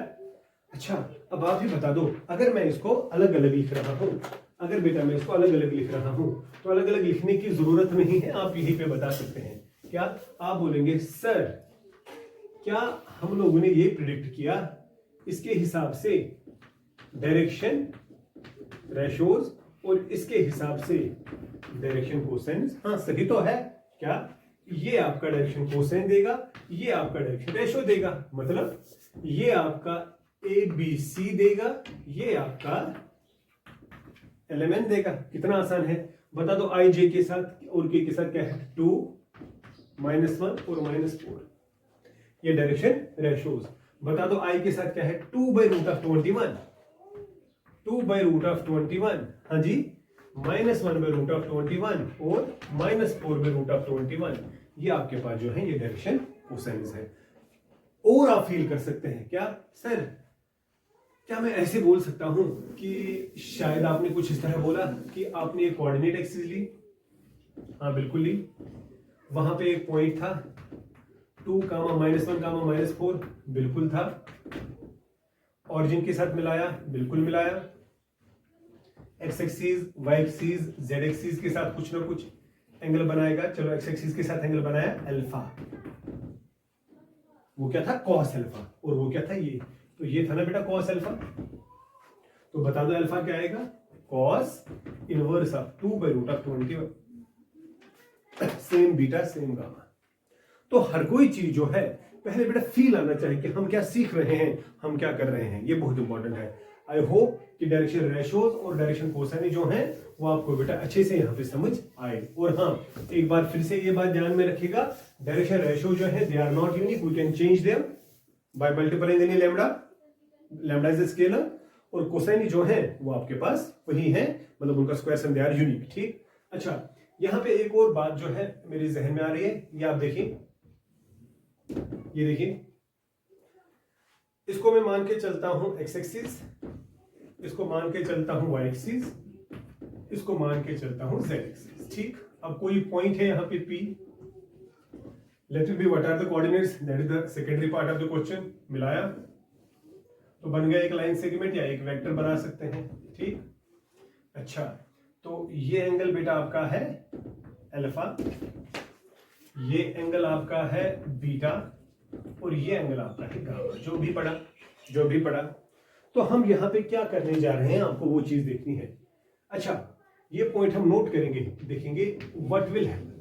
अच्छा, अब आप ही बता दो, अगर मैं इसको अलग अलग लिख रहा हूं, अगर बेटा मैं इसको अलग अलग लिख रहा हूं, तो अलग अलग लिखने की जरूरत नहीं है, आप यहीं पे बता सकते हैं। क्या आप बोलेंगे, सर क्या हम लोगों ने ये प्रिडिक्ट किया, इसके हिसाब से डायरेक्शन रेशियोज और इसके हिसाब से डायरेक्शन कोसाइंस, हाँ सही तो है। क्या ये आपका डायरेक्शन कोसाइन देगा, ये आपका डायरेक्शन रेशियो देगा, मतलब ये आपका ABC देगा, ये आपका एलिमेंट देगा। कितना आसान है, बता दो आई जे के साथ और के साथ क्या है 2 -1 और -4, ये डायरेक्शन रेशोज। बता दो आई के साथ क्या है 2/√21, 2/√21, हाँ जी, -1/√21 और -4/√21, ये आपके पास जो है ये डायरेक्शन कोसाइंस है। और आप फील कर सकते हैं क्या सर, क्या मैं ऐसे बोल सकता हूं कि शायद आपने कुछ इस तरह बोला कि आपने एक कोऑर्डिनेट एक्सिस ली, हाँ बिल्कुल ली, वहां पे एक पॉइंट था 2, -1, -4, बिल्कुल था, ऑरिजिन के साथ मिलाया, बिल्कुल मिलाया, x axis, Y axis, Z axis के साथ कुछ ना कुछ एंगल बनाएगा। चलो एक्स एक्सिस के साथ एंगल बनाया अल्फा, वो क्या था कॉस अल्फा, और वो क्या था ये, तो ये था ना बेटा कॉस अल्फा, तो बता दो अल्फा क्या आएगा cos inverse of 2/√21, same beta same gamma. तो हर कोई चीज जो है पहले बेटा फील आना चाहिए कि हम क्या सीख रहे हैं, हम क्या कर रहे हैं, ये बहुत इंपॉर्टेंट है। आई होप कि डायरेक्शन रेशोज और डायरेक्शन कोसाइन जो हैं वो आपको बेटा अच्छे से यहाँ पे समझ आए। और हाँ, एक बार फिर से ये बात ध्यान में रखिएगा, डायरेक्शन रेशो जो है they are not unique, we can change them by multiplying any lambda, lambda is a scalar, और कोसाइन जो है वो आपके पास वही है, मतलब उनका square sum they are unique. ठीक, अच्छा यहाँ पे एक और बात जो है मेरे जहन में आ रही है, ये आप देखिए, ये देखिए, इसको मैं मान के चलता हूं एक्स एक्सिस, इसको मान के चलता हूं वाई एक्सिस, इसको मान के चलता हूं जेड एक्सिस। ठीक, अब कोई पॉइंट है यहाँ पे P, let it be what are the coordinates, that is the secondary part of the question. मिलाया तो बन गया एक लाइन सेगमेंट या एक वेक्टर बना सकते हैं। ठीक, अच्छा तो ये एंगल बेटा आपका है अल्फा, ये एंगल आपका है बीटा, और ये एंगल आपका है गामा, जो भी पड़ा। तो हम यहां पे क्या करने जा रहे हैं आपको वो चीज देखनी है। अच्छा ये पॉइंट हम नोट करेंगे, देखेंगे व्हाट विल हैपन।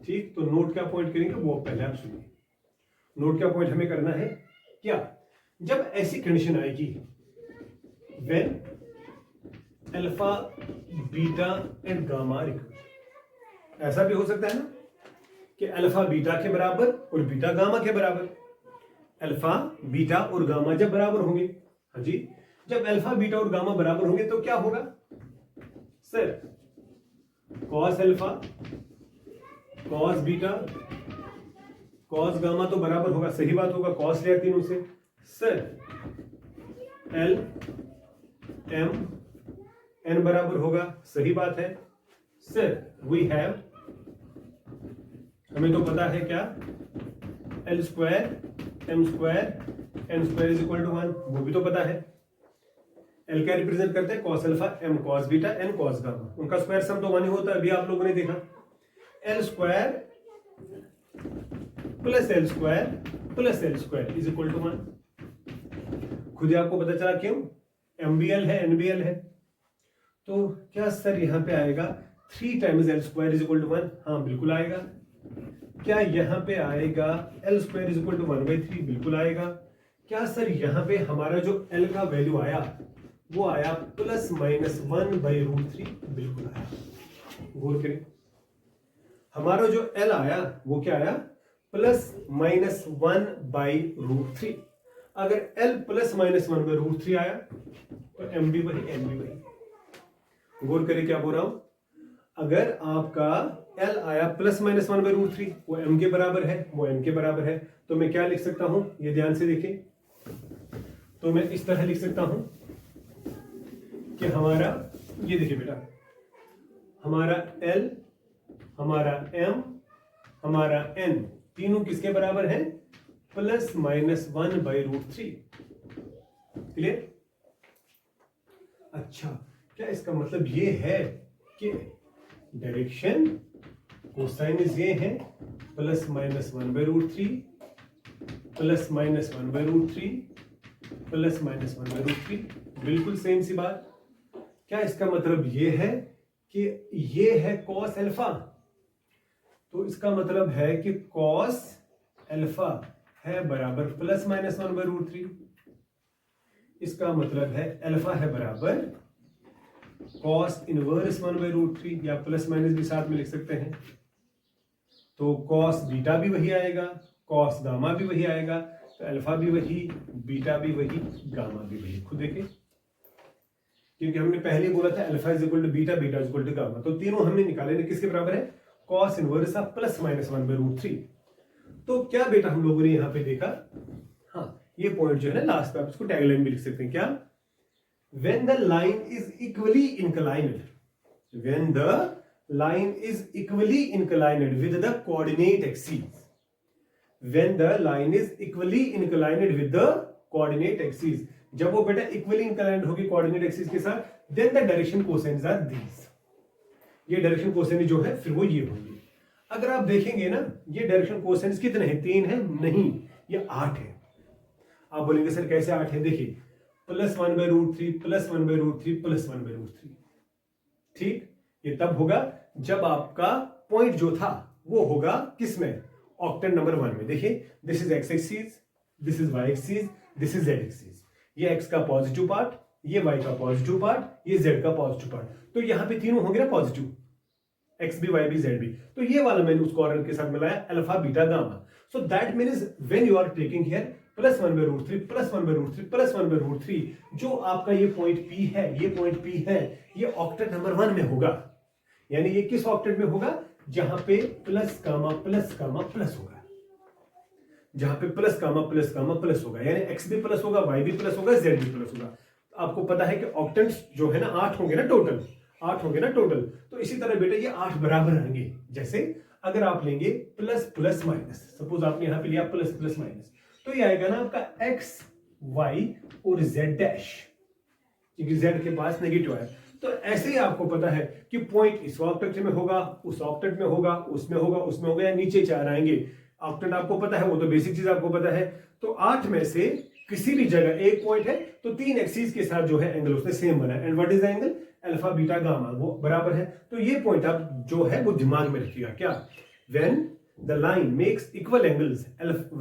ठीक, तो नोट क्या पॉइंट करेंगे वो पहले आप सुनिए। नोट क्या पॉइंट हमें करना है, क्या जब ऐसी कंडीशन आएगी when alpha beta and gamma are equal, ऐसा भी हो सकता है ना कि अल्फा बीटा के बराबर और बीटा गामा के बराबर, अल्फा बीटा और गामा जब बराबर होंगे, हाँ जी, जब अल्फा बीटा और गामा बराबर होंगे तो क्या होगा sir, cos alpha cos beta cos gamma तो बराबर होगा, सही बात होगा, कॉस लिया तीनों से, सर एल एम एन बराबर होगा, सही बात है, सर वी हैव, हमें तो पता है क्या, l square m square n square is equal to 1, वो भी तो पता है। एल क्या रिप्रेजेंट करते हैं cos alpha, m cos beta, n cos gamma, उनका स्क्वायर सम तो 1 ही होता है, अभी आप लोगों ने देखा। L square plus l square is equal to 1, खुद ही आपको पता चला क्यों, एम बी एल है एन बी एल है, तो क्या सर यहां पे आएगा 3 times l square is equal to 1, हाँ बिल्कुल आएगा। क्या यहां पे आएगा l square is equal to 1/3, बिल्कुल आएगा। क्या सर यहां पे हमारा जो एल का वैल्यू आया वो आया ±1/√3, बिल्कुल आया। गौर करें, हमारा जो एल आया वो क्या आया ±1/√3। अगर एल ±1/√3 आया तो एम भी वही एम भी वही। गौर करें क्या बोल रहा हूं, अगर आपका L आया ±1/√3, वो m के बराबर है, वो n के बराबर है, तो मैं क्या लिख सकता हूं, ये ध्यान से देखिए, तो मैं इस तरह लिख सकता हूं कि हमारा, ये देखिए बेटा, हमारा L हमारा m हमारा n तीनों किसके बराबर है, ±1/√3। क्लियर? अच्छा, क्या इसका मतलब ये है कि डायरेक्शन कोसाइनस ये है ±1/√3 ±1/√3 ±1/√3, बिल्कुल सेम सी बात। क्या इसका मतलब ये है कि ये है कॉस अल्फा, तो इसका मतलब है कि कॉस अल्फा है बराबर ±1/√3, इसका मतलब है अल्फा है बराबर कॉस इनवर्स 1/√3 या प्लस माइनस भी साथ में लिख सकते हैं। तो कॉस बीटा भी वही आएगा, कॉस गामा भी वही आएगा, तो अल्फा भी वही, बीटा भी वही, गामा भी वही। खुद देखें, क्योंकि हमने पहले बोला था alpha is equal to beta, beta is equal to gamma, तो तीनों हमने निकाले किसके बराबर है, cos inverse of plus minus 1/√3। तो क्या बेटा हम लोगों ने यहां पे देखा, हाँ ये पॉइंट जो है ना लास्ट पे, आप इसको टैगलाइन भी लिख सकते हैं, क्या, when the line is equally inclined, when the line is equally inclined with the coordinate axis, when the line is equally inclined with the coordinate axis, जब वो बेटा इक्वली इंक्लाइंड होगी कोऑर्डिनेट एक्सिस के साथ, then the direction cosines are these, ये डायरेक्शन कोसाइन जो है फिर वो ये होंगे। अगर आप देखेंगे ना, ये डायरेक्शन कोसाइन्स कितने हैं, 3 है, नहीं ये 8 है। आप बोलेंगे सर कैसे 8 है, देखिए प्लस 1/√3 प्लस 1/√3 प्लस 1/√3, ठीक, ये तब होगा जब आपका पॉइंट जो था वो होगा किसमें, ऑक्टेट नंबर 1 में। देखिए this is x axis, this is y axis, this is z axis, ये एक्स का पॉजिटिव पार्ट, ये वाई का पॉजिटिव पार्ट, ये जेड का पॉजिटिव पार्ट, तो यहां पे तीनों होंगे ना पॉजिटिव, एक्स भी वाई भी जेड भी, तो ये वाला मैंने उस कॉर्नर के साथ मिलाया alpha beta gamma. So that means when you are taking here plus 1/√3 plus 1/√3 plus 1/√3, जो आपका ये पॉइंट पी है, ये पॉइंट पी है, ये ऑक्टेट नंबर 1 में होगा। यानी ये किस ऑक्टेट में होगा, जहां पे प्लस कामा प्लस होगा, जहां पे प्लस कामा प्लस होगा, यानी एक्स भी प्लस होगा, वाई भी प्लस होगा, जेड भी प्लस होगा। आपको पता है कि ऑक्टेंट्स जो है ना 8 होंगे ना टोटल, 8 होंगे ना टोटल, तो इसी तरह बेटा ये 8 बराबर आएंगे। जैसे अगर आप लेंगे प्लस प्लस माइनस, सपोज आपने यहां पे लिया प्लस प्लस माइनस, तो ये आएगा ना आपका एक्स वाई और जेड डैश, क्योंकि जेड के पास नेगेटिव है। तो ऐसे ही आपको पता है कि पॉइंट इस ऑक्टेट में होगा, उस ऑक्टेट में होगा, उसमें होगा, उसमें होगा, या नीचे 4 आएंगे। ऑक्टेट आपको पता है, वो तो बेसिक चीज आपको पता है। तो 8 में से किसी भी जगह एक पॉइंट है, तो 3 एक्सिस के साथ जो है एंगल उसने सेम बना है, and what is the angle, alpha beta gamma, वो बराबर है। तो ये पॉइंट आप जो है वो दिमाग में रखिएगा, क्या, when the line makes equal angles,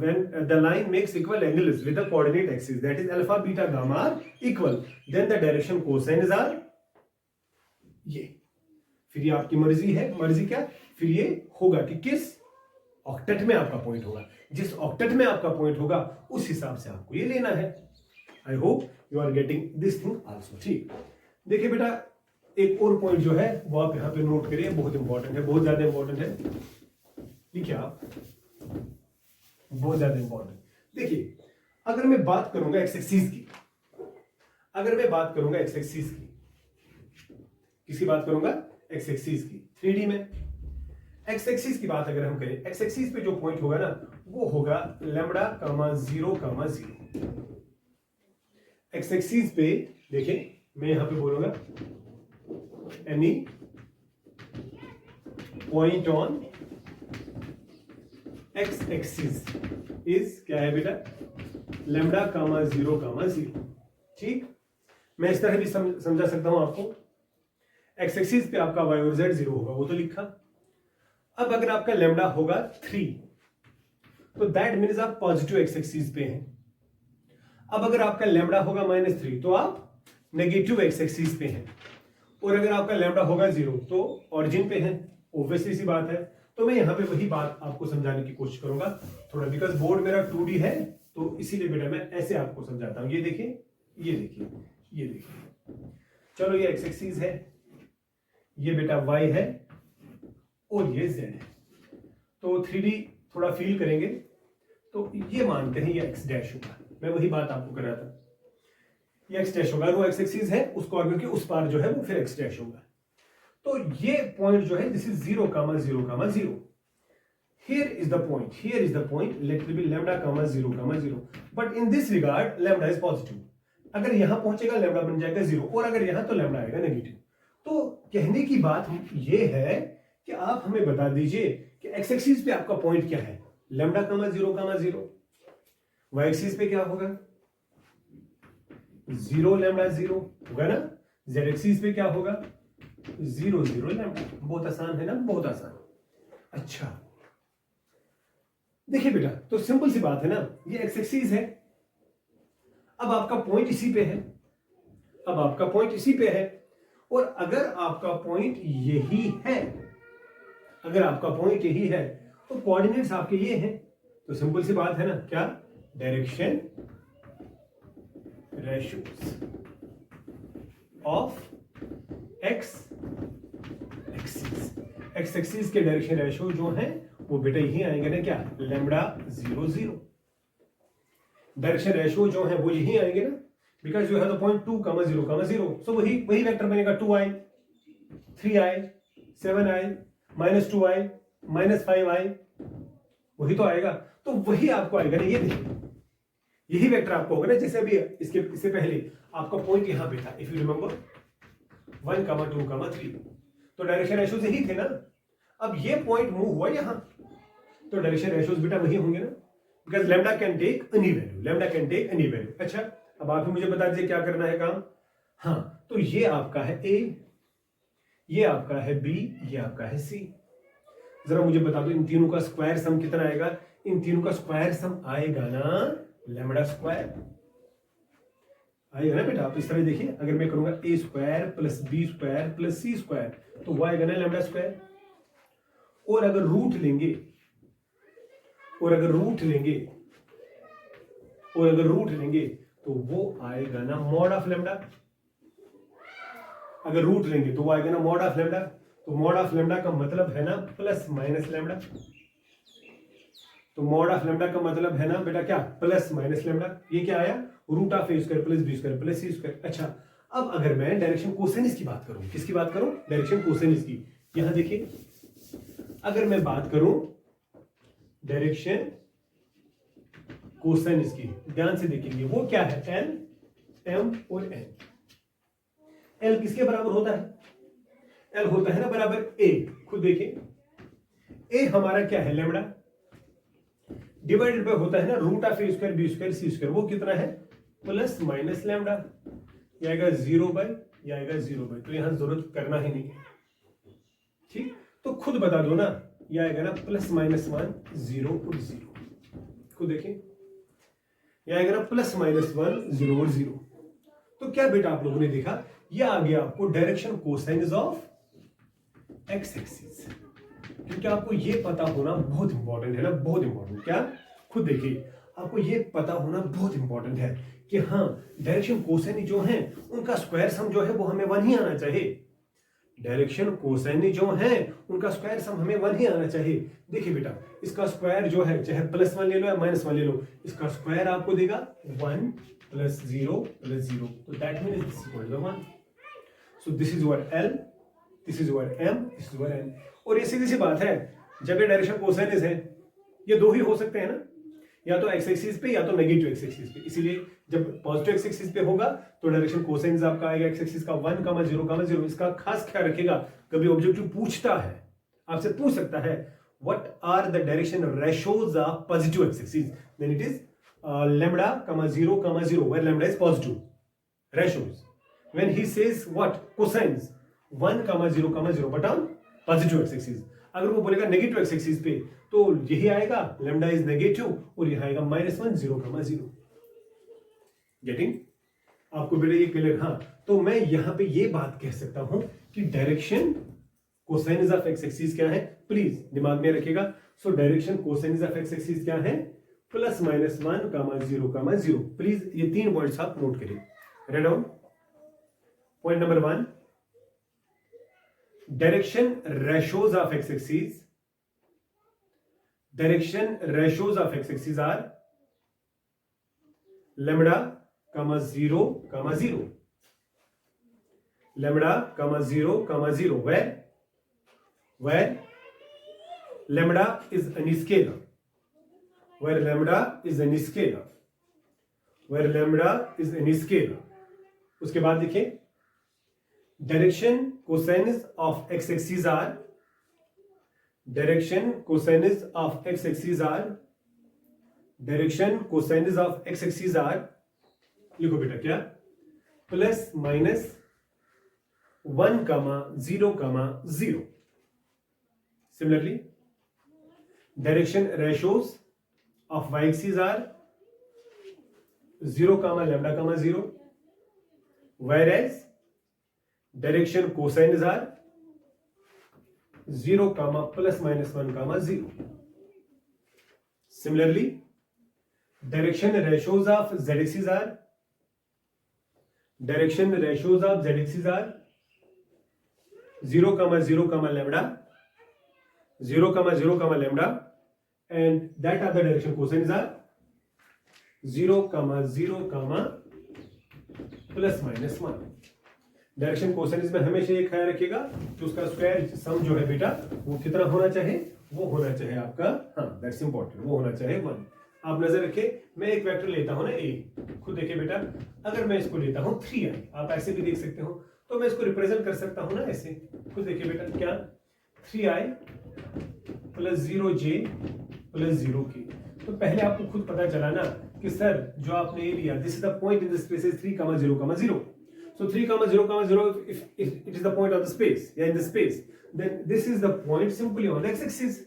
when the line makes equal angles with the coordinate axis, that is alpha beta gamma are equal, then the direction cosines are ये। फिर ये आपकी मर्जी है, मर्जी क्या, फिर ये होगा कि किस ऑक्टेट में आपका पॉइंट होगा, जिस ऑक्टेट में आपका पॉइंट होगा उस हिसाब से आपको ये लेना है। I hope you are getting this thing also, ठीक। देखिए बेटा एक और पॉइंट जो है वो आप यहां पे नोट करिए, बहुत इंपॉर्टेंट है, बहुत ज्यादा इंपॉर्टेंट है, ठीक है आप, बहुत ज्यादा इंपॉर्टेंट। देखिए अगर मैं बात करूंगा एक्स एक्सिस की, अगर मैं बात करूंगा एक्स एक्सिस की, किसकी बात करूंगा, एक्स एक्सिस की, 3D में एक्स एक्सिस की बात अगर हम करें, एक्स एक्सिस पे जो पॉइंट होगा ना वो होगा लैम्बडा कामा 0,0। एक्स एक्सिस पे देखें, मैं यहां पे बोलूंगा any point on x axis is क्या है बेटा, लैम्बडा कामा 0,0, ठीक। मैं इस तरह भी समझा सकता हूं आपको, एक्स एक्सिस पे आपका वाई और जेड 0 होगा, वो तो लिखा। अब अगर आपका लैम्बडा होगा 3, तो दैट मीन्स आप पॉजिटिव एक्स एक्सिस पे हैं। अब अगर आपका लैम्बडा होगा -3, तो आप नेगेटिव एक्स एक्सिस पे हैं। और अगर आपका लैम्बडा होगा 0, तो ऑरिजिन पे हैं, ऑब्वियसली सी बात है। तो मैं यहां पे वही बात आपको समझाने की कोशिश करूंगा थोड़ा, बिकॉज बोर्ड मेरा 2D है, तो इसीलिए बेटा मैं ऐसे आपको समझाता हूं। ये देखिए, ये देखिए, ये देखिए, चलो ये एक्स एक्सिस है, ये बेटा y है और ये z है। तो 3D थोड़ा फील करेंगे तो ये मानते हैं ये x डैश होगा, मैं वही बात आपको कर रहा था, ये x डैश होगा, वो x एक्सिस है, उस कॉर्नर के उस पार जो है वो फिर x डैश होगा। तो ये पॉइंट जो है this is 0,0,0। Here is the point, here is the point, let it be lambda, 0,0, but in this regard lambda is positive। अगर यहां पहुंचेगा लैम्बडा बन जाएगा 0, और अगर यहां तो लैम्बडा आएगा नेगेटिव। तो कहने की बात ये है कि आप हमें बता दीजिए कि एक्स एक्सिस पे आपका पॉइंट क्या है, लैम्बडा 0,0। वाई एक्सिस पे क्या होगा, 0 लैम्बडा 0 होगा ना। जेड एक्सिस पे क्या होगा, 0 0 लैम्बडा। बहुत आसान है ना, बहुत आसान। अच्छा देखिए बेटा, तो सिंपल सी बात है ना, ये एक्स एक्सिस है, अब आपका पॉइंट इसी पे है, अब आपका पॉइंट इसी पे है, और अगर आपका पॉइंट यही है, अगर आपका पॉइंट यही है तो कोऑर्डिनेट्स आपके ये हैं, तो सिंपल सी बात है ना, क्या, direction ratios of x axis के डायरेक्शन रेशियो जो है वो बेटा यही आएंगे ना, क्या, लैम्डा 0 0। डायरेक्शन रेशियो जो है वो यही आएंगे ना, because you have the point 2, 0, 0, सो वही वेक्टर बनेगा 2i, 3i, 7i, -2i, -5i, वही तो आएगा। तो वही आपको आएगा ना, ये देखिए, यही वेक्टर आपको होगा ना, जैसे अभी इससे पहले आपका पॉइंट यहां पे था, इफ यू रिमेंबर 1, 2, 3, तो डायरेक्शन रेशियोज यही थे ना। अब ये पॉइंट मूव हुआ यहां, तो डायरेक्शन रेशियोज बेटा वही होंगे ना, because lambda can take any value, lambda can take any value. अच्छा, अब आप ही मुझे बता दीजिए क्या करना है काम। हाँ, तो ये आपका है ए, ये आपका है बी, ये आपका है सी। जरा मुझे बता दो इन तीनों का स्क्वायर सम कितना आएगा। इन तीनों का स्क्वायर सम आएगा ना लैम्डा स्क्वायर आएगा ना बेटा। आप इस तरह देखिए, अगर मैं करूंगा A square plus B square plus C square, तो वो आएगा ना लैम्डा स्क्वायर। और अगर रूट लेंगे, और अगर रूट लेंगे, और अगर रूट लेंगे तो वो आएगा ना मॉड ऑफ लैम्डा। अगर रूट लेंगे तो वो आएगा ना मॉड ऑफ लैम्डा। तो मॉड ऑफ लैम्डा का मतलब है ना प्लस माइनस लैम्डा। तो मॉड ऑफ लैम्डा का मतलब है ना बेटा क्या, प्लस माइनस लैम्डा। ये क्या आया, root of a square plus B square plus C square. अच्छा, अब अगर मैं डायरेक्शन कोसाइनस की बात करूं, किसकी बात करूं, डायरेक्शन कोसाइनस की। यहां देखिए, अगर मैं बात करूं डायरेक्शन कोसाइनस की, ध्यान से देखेंगे, वो क्या है, एल, एम और एन। एल किसके बराबर होता है, एल होता है ना बराबर ए। खुद देखिए, ए हमारा क्या है, लैम्डा, डिवाइडेड बाय होता है ना root of a square B square C square, वो कितना है, प्लस माइनस लैम्डा। ये आएगा 0 बाय, ये आएगा 0 बाय, तो यहां जरूरत करना ही नहीं है, ठीक। तो खुद बता दो ना, ये आएगा ना प्लस माइनस 1, 0 और 0। खुद देखिए, ये आएगा ना प्लस माइनस 1, 0 और 0। तो क्या बेटा आप लोगों ने देखा, ये आ गया आपको direction cosines of x axis. क्योंकि आपको ये पता होना बहुत इंपॉर्टेंट है ना, बहुत इंपॉर्टेंट। क्या, खुद देखिए, आपको ये पता होना बहुत इंपॉर्टेंट है कि हाँ, डायरेक्शन कोसाइन जो है उनका स्क्वायर सम जो है वो हमें 1 ही आना चाहिए। डायरेक्शन कोसाइन जो है उनका स्क्वायर सम हमें 1 ही आना चाहिए। देखिए बेटा, इसका स्क्वायर जो है चाहे +1 ले लो या -1 ले लो, इसका स्क्वायर आपको देगा 1 + 0 + 0, तो that means this is equal to 1। So this is your l, this is your m, this is your n. और ये सीधी सी बात है, जब ये डायरेक्शन कोसाइनस है, ये दो ही हो सकते हैं ना, या तो एक्स एक्सिस पे या तो नेगेटिव एक्स एक्सिस पे। इसीलिए जब पॉजिटिव एक्स एक्सिस पे होगा तो डायरेक्शन कोसाइनस आपका आएगा एक्स एक्सिस का 1, 0, 0। इसका खास ख्याल रखिएगा, कभी ऑब्जेक्टिव पूछता है, आपसे पूछ सकता है what are the direction ratios of positive x axis, then it is lambda, 0, 0, where lambda is positive ratios. When he says what, cosines 1, 0, 0, but on positive x axis. अगर वो बोलेगा नेगेटिव एक्स एक्सिस पे, तो यही आएगा लैम्डा इज नेगेटिव, और यह आएगा -1, 0, 0। गेटिंग, आपको बेटा ये क्लियर। हाँ, तो मैं यहां पे ये बात कह सकता हूं कि direction cosines of x axis क्या है, प्लीज दिमाग में रखिएगा। So direction cosines of x axis क्या है, +, -1, 0, 0। प्लीज ये 3 पॉइंट्स आप नोट करिए। Write down. Point number 1, direction ratios of x axis, direction ratios of x axis are lambda, 0, 0, lambda, 0, 0, where lambda is any scalar, where lambda is any scalar, where lambda is any scalar। उसके बाद देखिए, direction cosines of x axis are, direction cosines of x axis are, direction cosines of x axis are, लिखो बेटा क्या, +, -1, 0, 0। Similarly, direction ratios of y axis are 0, lambda, 0, whereas direction cosines are 0, plus minus 1, 0. Similarly, direction ratios of z-axis are 0, 0, lambda, 0, 0, lambda, and that other direction cosines are 0, 0, plus minus 1. Direction cosines में हमेशा ये ख्याल रखिएगा कि उसका स्क्वायर सम जो है बेटा वो कितना होना चाहिए, वो होना चाहिए आपका, हाँ दैट्स इंपॉर्टेंट, वो होना चाहिए 1. आप नजर रखिए, मैं एक वेक्टर लेता हूं ना a, खुद देखिए बेटा, अगर मैं इसको लेता हूं 3i, आप ऐसे भी देख सकते हो, तो मैं इसको रिप्रेजेंट कर सकता हूं ना ऐसे, खुद देखिए बेटा, क्या 3i plus 0j plus 0k. तो पहले आपको खुद पता चला ना कि सर जो आपने ये लिया, this is the point in the space is 3, 0, 0. So 3, 0, 0, if it is the point of the space, yeah, in the space, then this is the point simply on the x-axis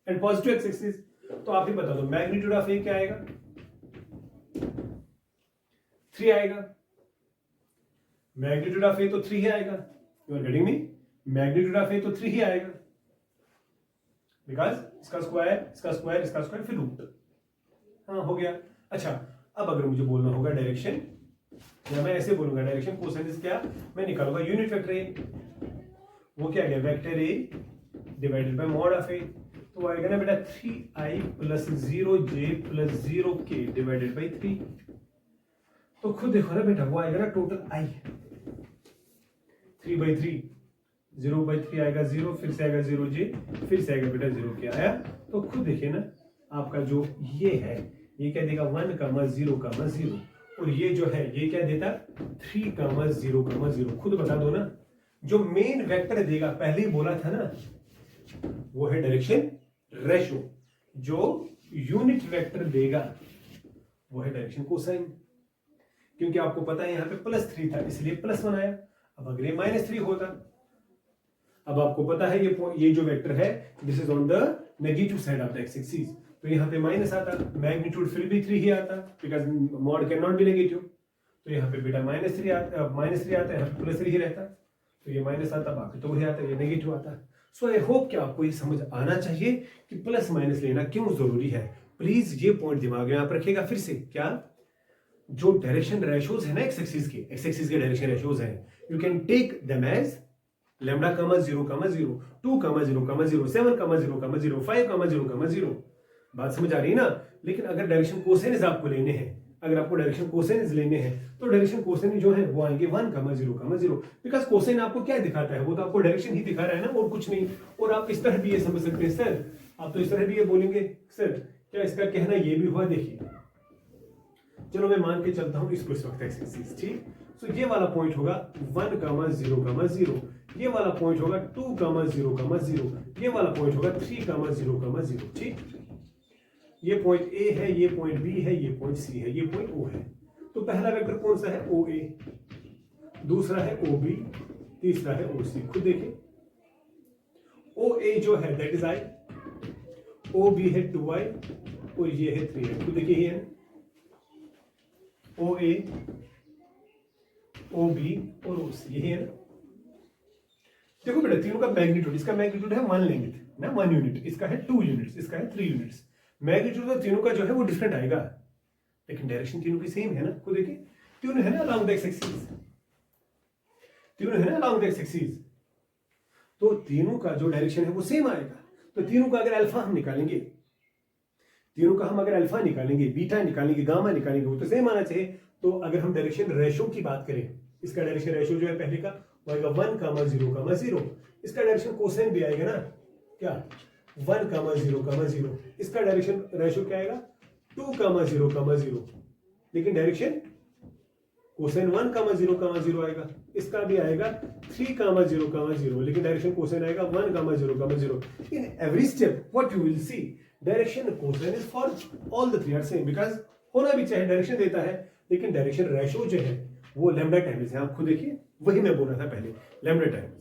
and positive x-axis. तो आप ही बता दो मैग्नीट्यूड ऑफ ए क्या आएगा, 3 आएगा. मैग्नीट्यूड ऑफ ए तो 3 ही आएगा. You are getting me? Magnitude of A तो 3 ही आएगा, बिकॉज इसका स्क्वायर फिर रूट. हाँ हो गया. अच्छा, अब अगर मुझे बोलना होगा डायरेक्शन, या मैं ऐसे बोलूंगा डायरेक्शन कोसाइन्स क्या, मैं निकालूंगा यूनिट वेक्टर ए. वो क्या गया, vector A divided by mod of A. तो आएगा ना बेटा 3i plus 0j plus 0k divided by 3. तो खुद देखो ना बेटा, वो आएगा ना टोटल i 3/3, 0/3 आएगा 0, फिर से आएगा 0j, फिर से आएगा बेटा 0k आया. तो खुद देखिए ना आपका जो ये है, ये क्या देगा 1, 0, 0, और ये जो है ये क्या देता 3, 0, 0. खुद बता दो ना, जो मेन वेक्टर देगा, पहले ही बोला था ना, वो है डायरेक्शन रेशो. जो यूनिट वेक्टर देगा वो है डायरेक्शन कोसाइन. क्योंकि आपको पता है यहां पे +3 था इसलिए +1 आया. अब अगर ये -3 होता, अब आपको पता है ये जो वेक्टर है this is on the negative side of the x axis, तो यहाँ पे माइनस आता, मैग्नीट्यूड फिर भी 3 ही आता, because mod can not be negative. तो यहाँ पे बेटा -3 आता, यहाँ पे +3 ही रहता, तो ये माइनस आता, बाकी तो वही आता, ये नेगेटिव आता. सो आई होप कि आपको ये समझ आना चाहिए कि प्लस माइनस लेना क्यों जरूरी है. प्लीज ये पॉइंट दिमाग में आप रखिएगा. फिर से क्या, जो डायरेक्शन रेशियोज है ना एक्स एक्सिस के डायरेक्शन रेशियोज हैं, you can take them as lambda 0, 0, 2, 0, 0, 7, 0, 0, 5, 0, 0. बात समझ आ रही है ना. लेकिन अगर डायरेक्शन कोसाइन्स आपको लेने हैं, अगर आपको डायरेक्शन कोसाइन्स लेने हैं, तो डायरेक्शन कोसाइन जो है वो आएंगे 1, 0, 0, बिकॉज कोसाइन आपको क्या दिखाता है, वो तो आपको डायरेक्शन ही दिखा रहा है ना, और कुछ नहीं. और आप इस तरह भी ये समझ सकते हैं सर, आप तो इस तरह भी ये बोलेंगे सर क्या इसका कहना ये भी हुआ. देखिए चलो मैं मान के चलता हूं इसको इस वक्त एक्स एक्सिस, ठीक. सो ये वाला पॉइंट होगा 1, 0, 0, ये वाला पॉइंट होगा 2, 0, 0, ये वाला पॉइंट होगा 3, 0, 0, ठीक. ये पॉइंट ए है, ये पॉइंट बी है, ये पॉइंट सी है, ये पॉइंट ओ है. तो पहला वेक्टर कौन सा है, ओ ए, दूसरा है ओ बी, तीसरा है ओ सी. खुद देखिए ओ ए जो है that is i, O B है 2i, और ये है 3i. खुद देखिए ये ओ ए, ओ बी और ओ सी, यही है ना. देखो बेटा तीनों का मैग्नीट्यूड, इसका मैग्नीट्यूड है 1 लेंगे ना, 1 यूनिट, इसका है 2 यूनिट्स, इसका है 3 यूनिट्स. मैग्नीट्यूड तो तीनों का जो है वो डिफरेंट आएगा, लेकिन डायरेक्शन तीनों की सेम है ना. खुद देखिए तीनों है ना अलोंग द एक्स एक्सिस, तीनों है ना अलोंग द एक्स एक्सिस, तो तीनों का जो डायरेक्शन है वो सेम आएगा. तो तीनों का अगर अल्फा हम निकालेंगे, तीनों का हम अगर अल्फा निकालेंगे, बीटा निकालेंगे, गामा निकालेंगे, वो तो सेम आना चाहिए. तो अगर हम डायरेक्शन रेशियो की बात करें, इसका डायरेक्शन रेशियो जो है पहले का वो आएगा 1, 0, 0. इसका डायरेक्शन कोसाइन भी आएगा ना, क्या 1, 0, 0. इसका डायरेक्शन रेशियो क्या आएगा 2, 0, 0. लेकिन डायरेक्शन कोसाइन 1, 0, 0 आएगा. इसका भी आएगा 3, 0, 0. लेकिन डायरेक्शन कोसाइन आएगा 1, 0, 0. In every step what you will see, direction cosine is for all the 3 are same, because होना भी चाहिए, डायरेक्शन देता है, लेकिन डायरेक्शन रेशियो जो है वो लैम्डा टाइम्स है. आप खुद देखिए, वही मैं बोल रहा था पहले, लैम्डा टाइम्स.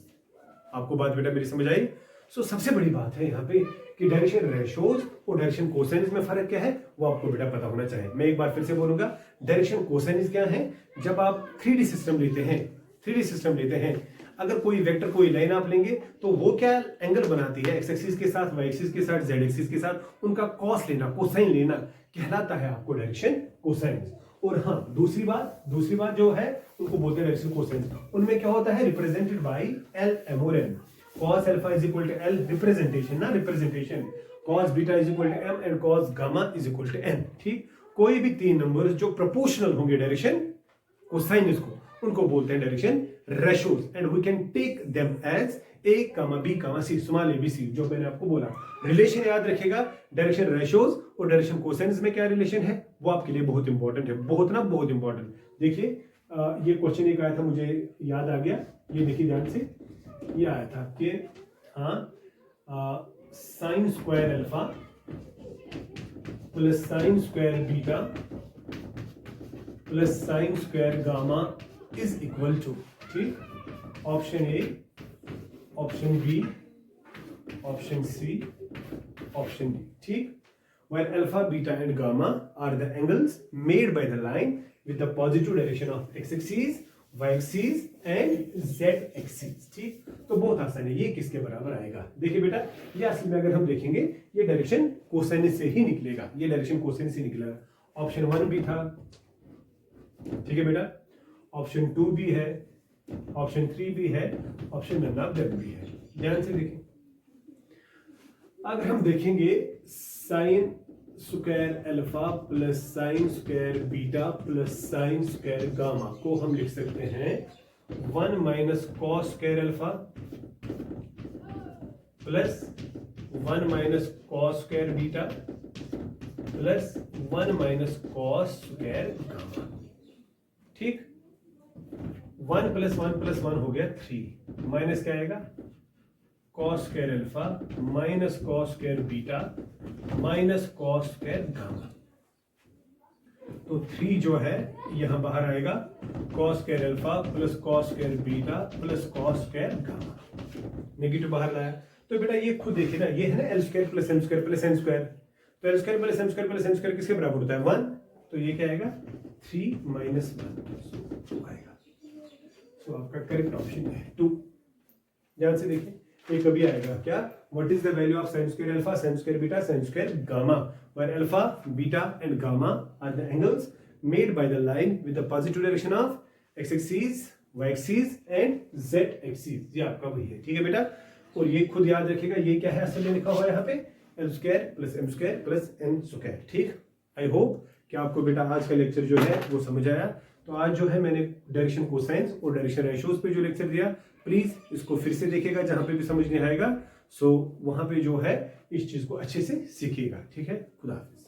आपको बात बेटा मेरी समझ आई. सो सबसे बड़ी बात है यहाँ पे कि डायरेक्शन रेशियोज और डायरेक्शन कोसाइन्स में फर्क क्या है वो आपको बेटा पता होना चाहिए. मैं एक बार फिर से बोलूंगा, डायरेक्शन कोसाइन्स क्या है, जब आप 3D सिस्टम लेते हैं, 3D सिस्टम लेते हैं, अगर कोई वेक्टर कोई लाइन आप लेंगे तो वो क्या एंगल बनाती है एक्स एक्सिस के साथ, वाई एक्सिस के साथ, जेड एक्सिस के साथ, उनका कॉस लेना, कोसाइन लेना कहलाता है आपको डायरेक्शन कोसाइन। और हाँ, दूसरी बात जो है उनको बोलते हैं डायरेक्शन कोसाइन। उनमें क्या होता है, रिप्रेजेंटेड बाई एल एम और n. cos alpha is equal to l, representation cos beta is equal to m and cos gamma is equal to n. ठीक, कोई भी तीन नंबर्स जो प्रोपोर्शनल होंगे डायरेक्शन कोसाइनस को, उनको बोलते हैं direction ratios and we can take them as a, b, c, small abc। जो मैंने आपको बोला रिलेशन याद रखेगा, डायरेक्शन रेशोज और डायरेक्शन कोसाइनस में क्या रिलेशन है वो आपके लिए बहुत इंपॉर्टेंट है, बहुत इंपॉर्टेंट। देखिए ये क्वेश्चन एक आया था, मुझे याद आ गया, ये देखिए ध्यान से, ये आया था कि हाँ sine square alpha plus sine square beta plus sine square gamma is equal to, ठीक, option A, option B, option C, option D. ठीक, where alpha, beta and gamma are the angles made by the line with the positive direction of x-axis, y-axis and z-axis। ठीक, तो बहुत आसान है, ये किसके बराबर आएगा? देखिए बेटा, ये असल में अगर हम देखेंगे ये डायरेक्शन कोसाइनस से ही निकलेगा, ये डायरेक्शन कोसाइनस से निकलेगा। ऑप्शन 1 भी था, ठीक है बेटा, ऑप्शन 2 भी है, ऑप्शन 3 भी है, ऑप्शन नन ऑफ देम भी है। ध्यान से देखिए, अगर हम देखेंगे sign square alpha plus sine square beta plus sine square gamma को हम लिख सकते हैं 1 minus cos square alpha plus 1 minus cos square beta plus 1 minus cos square gamma. ठीक, 1 प्लस 1 प्लस 1 हो गया 3, माइनस क्या आएगा, cos square alpha minus cos square beta minus cos square gamma. तो 3 जो है यहां बाहर आएगा, cos square alpha plus cos square beta plus cos square gamma, negative बाहर लाया। तो बेटा ये खुद देखिए ना, ये है ना L square plus M square plus N square, तो L square plus M square plus N square किसके बराबर होता है, 1, तो ये क्या आएगा 3 माइनस 1 2 आएगा। सो आपका करेक्ट ऑप्शन है 2। ध्यान से देखिए, ये कभी आएगा क्या, what is the value of sine square alpha, sine square beta, sine square gamma, where alpha, beta and gamma are the angles made by the line with the positive direction of x axis, Y axis and Z axis. ये आपका वही है, ठीक है बेटा। और ये खुद याद रखिएगा, ये क्या है असल में लिखा हुआ है यहाँ पे, l square plus M square plus N square. ठीक, आई होप कि आपको बेटा आज का लेक्चर जो है वो समझ आया। तो आज जो है मैंने डायरेक्शन कोसाइंस और डायरेक्शन रेशियोज पे जो लेक्चर दिया, प्लीज इसको फिर से देखिएगा, जहां पे भी समझ नहीं आएगा सो वहां पे जो है इस चीज को अच्छे से सीखिएगा। ठीक है, खुदा हाफिज।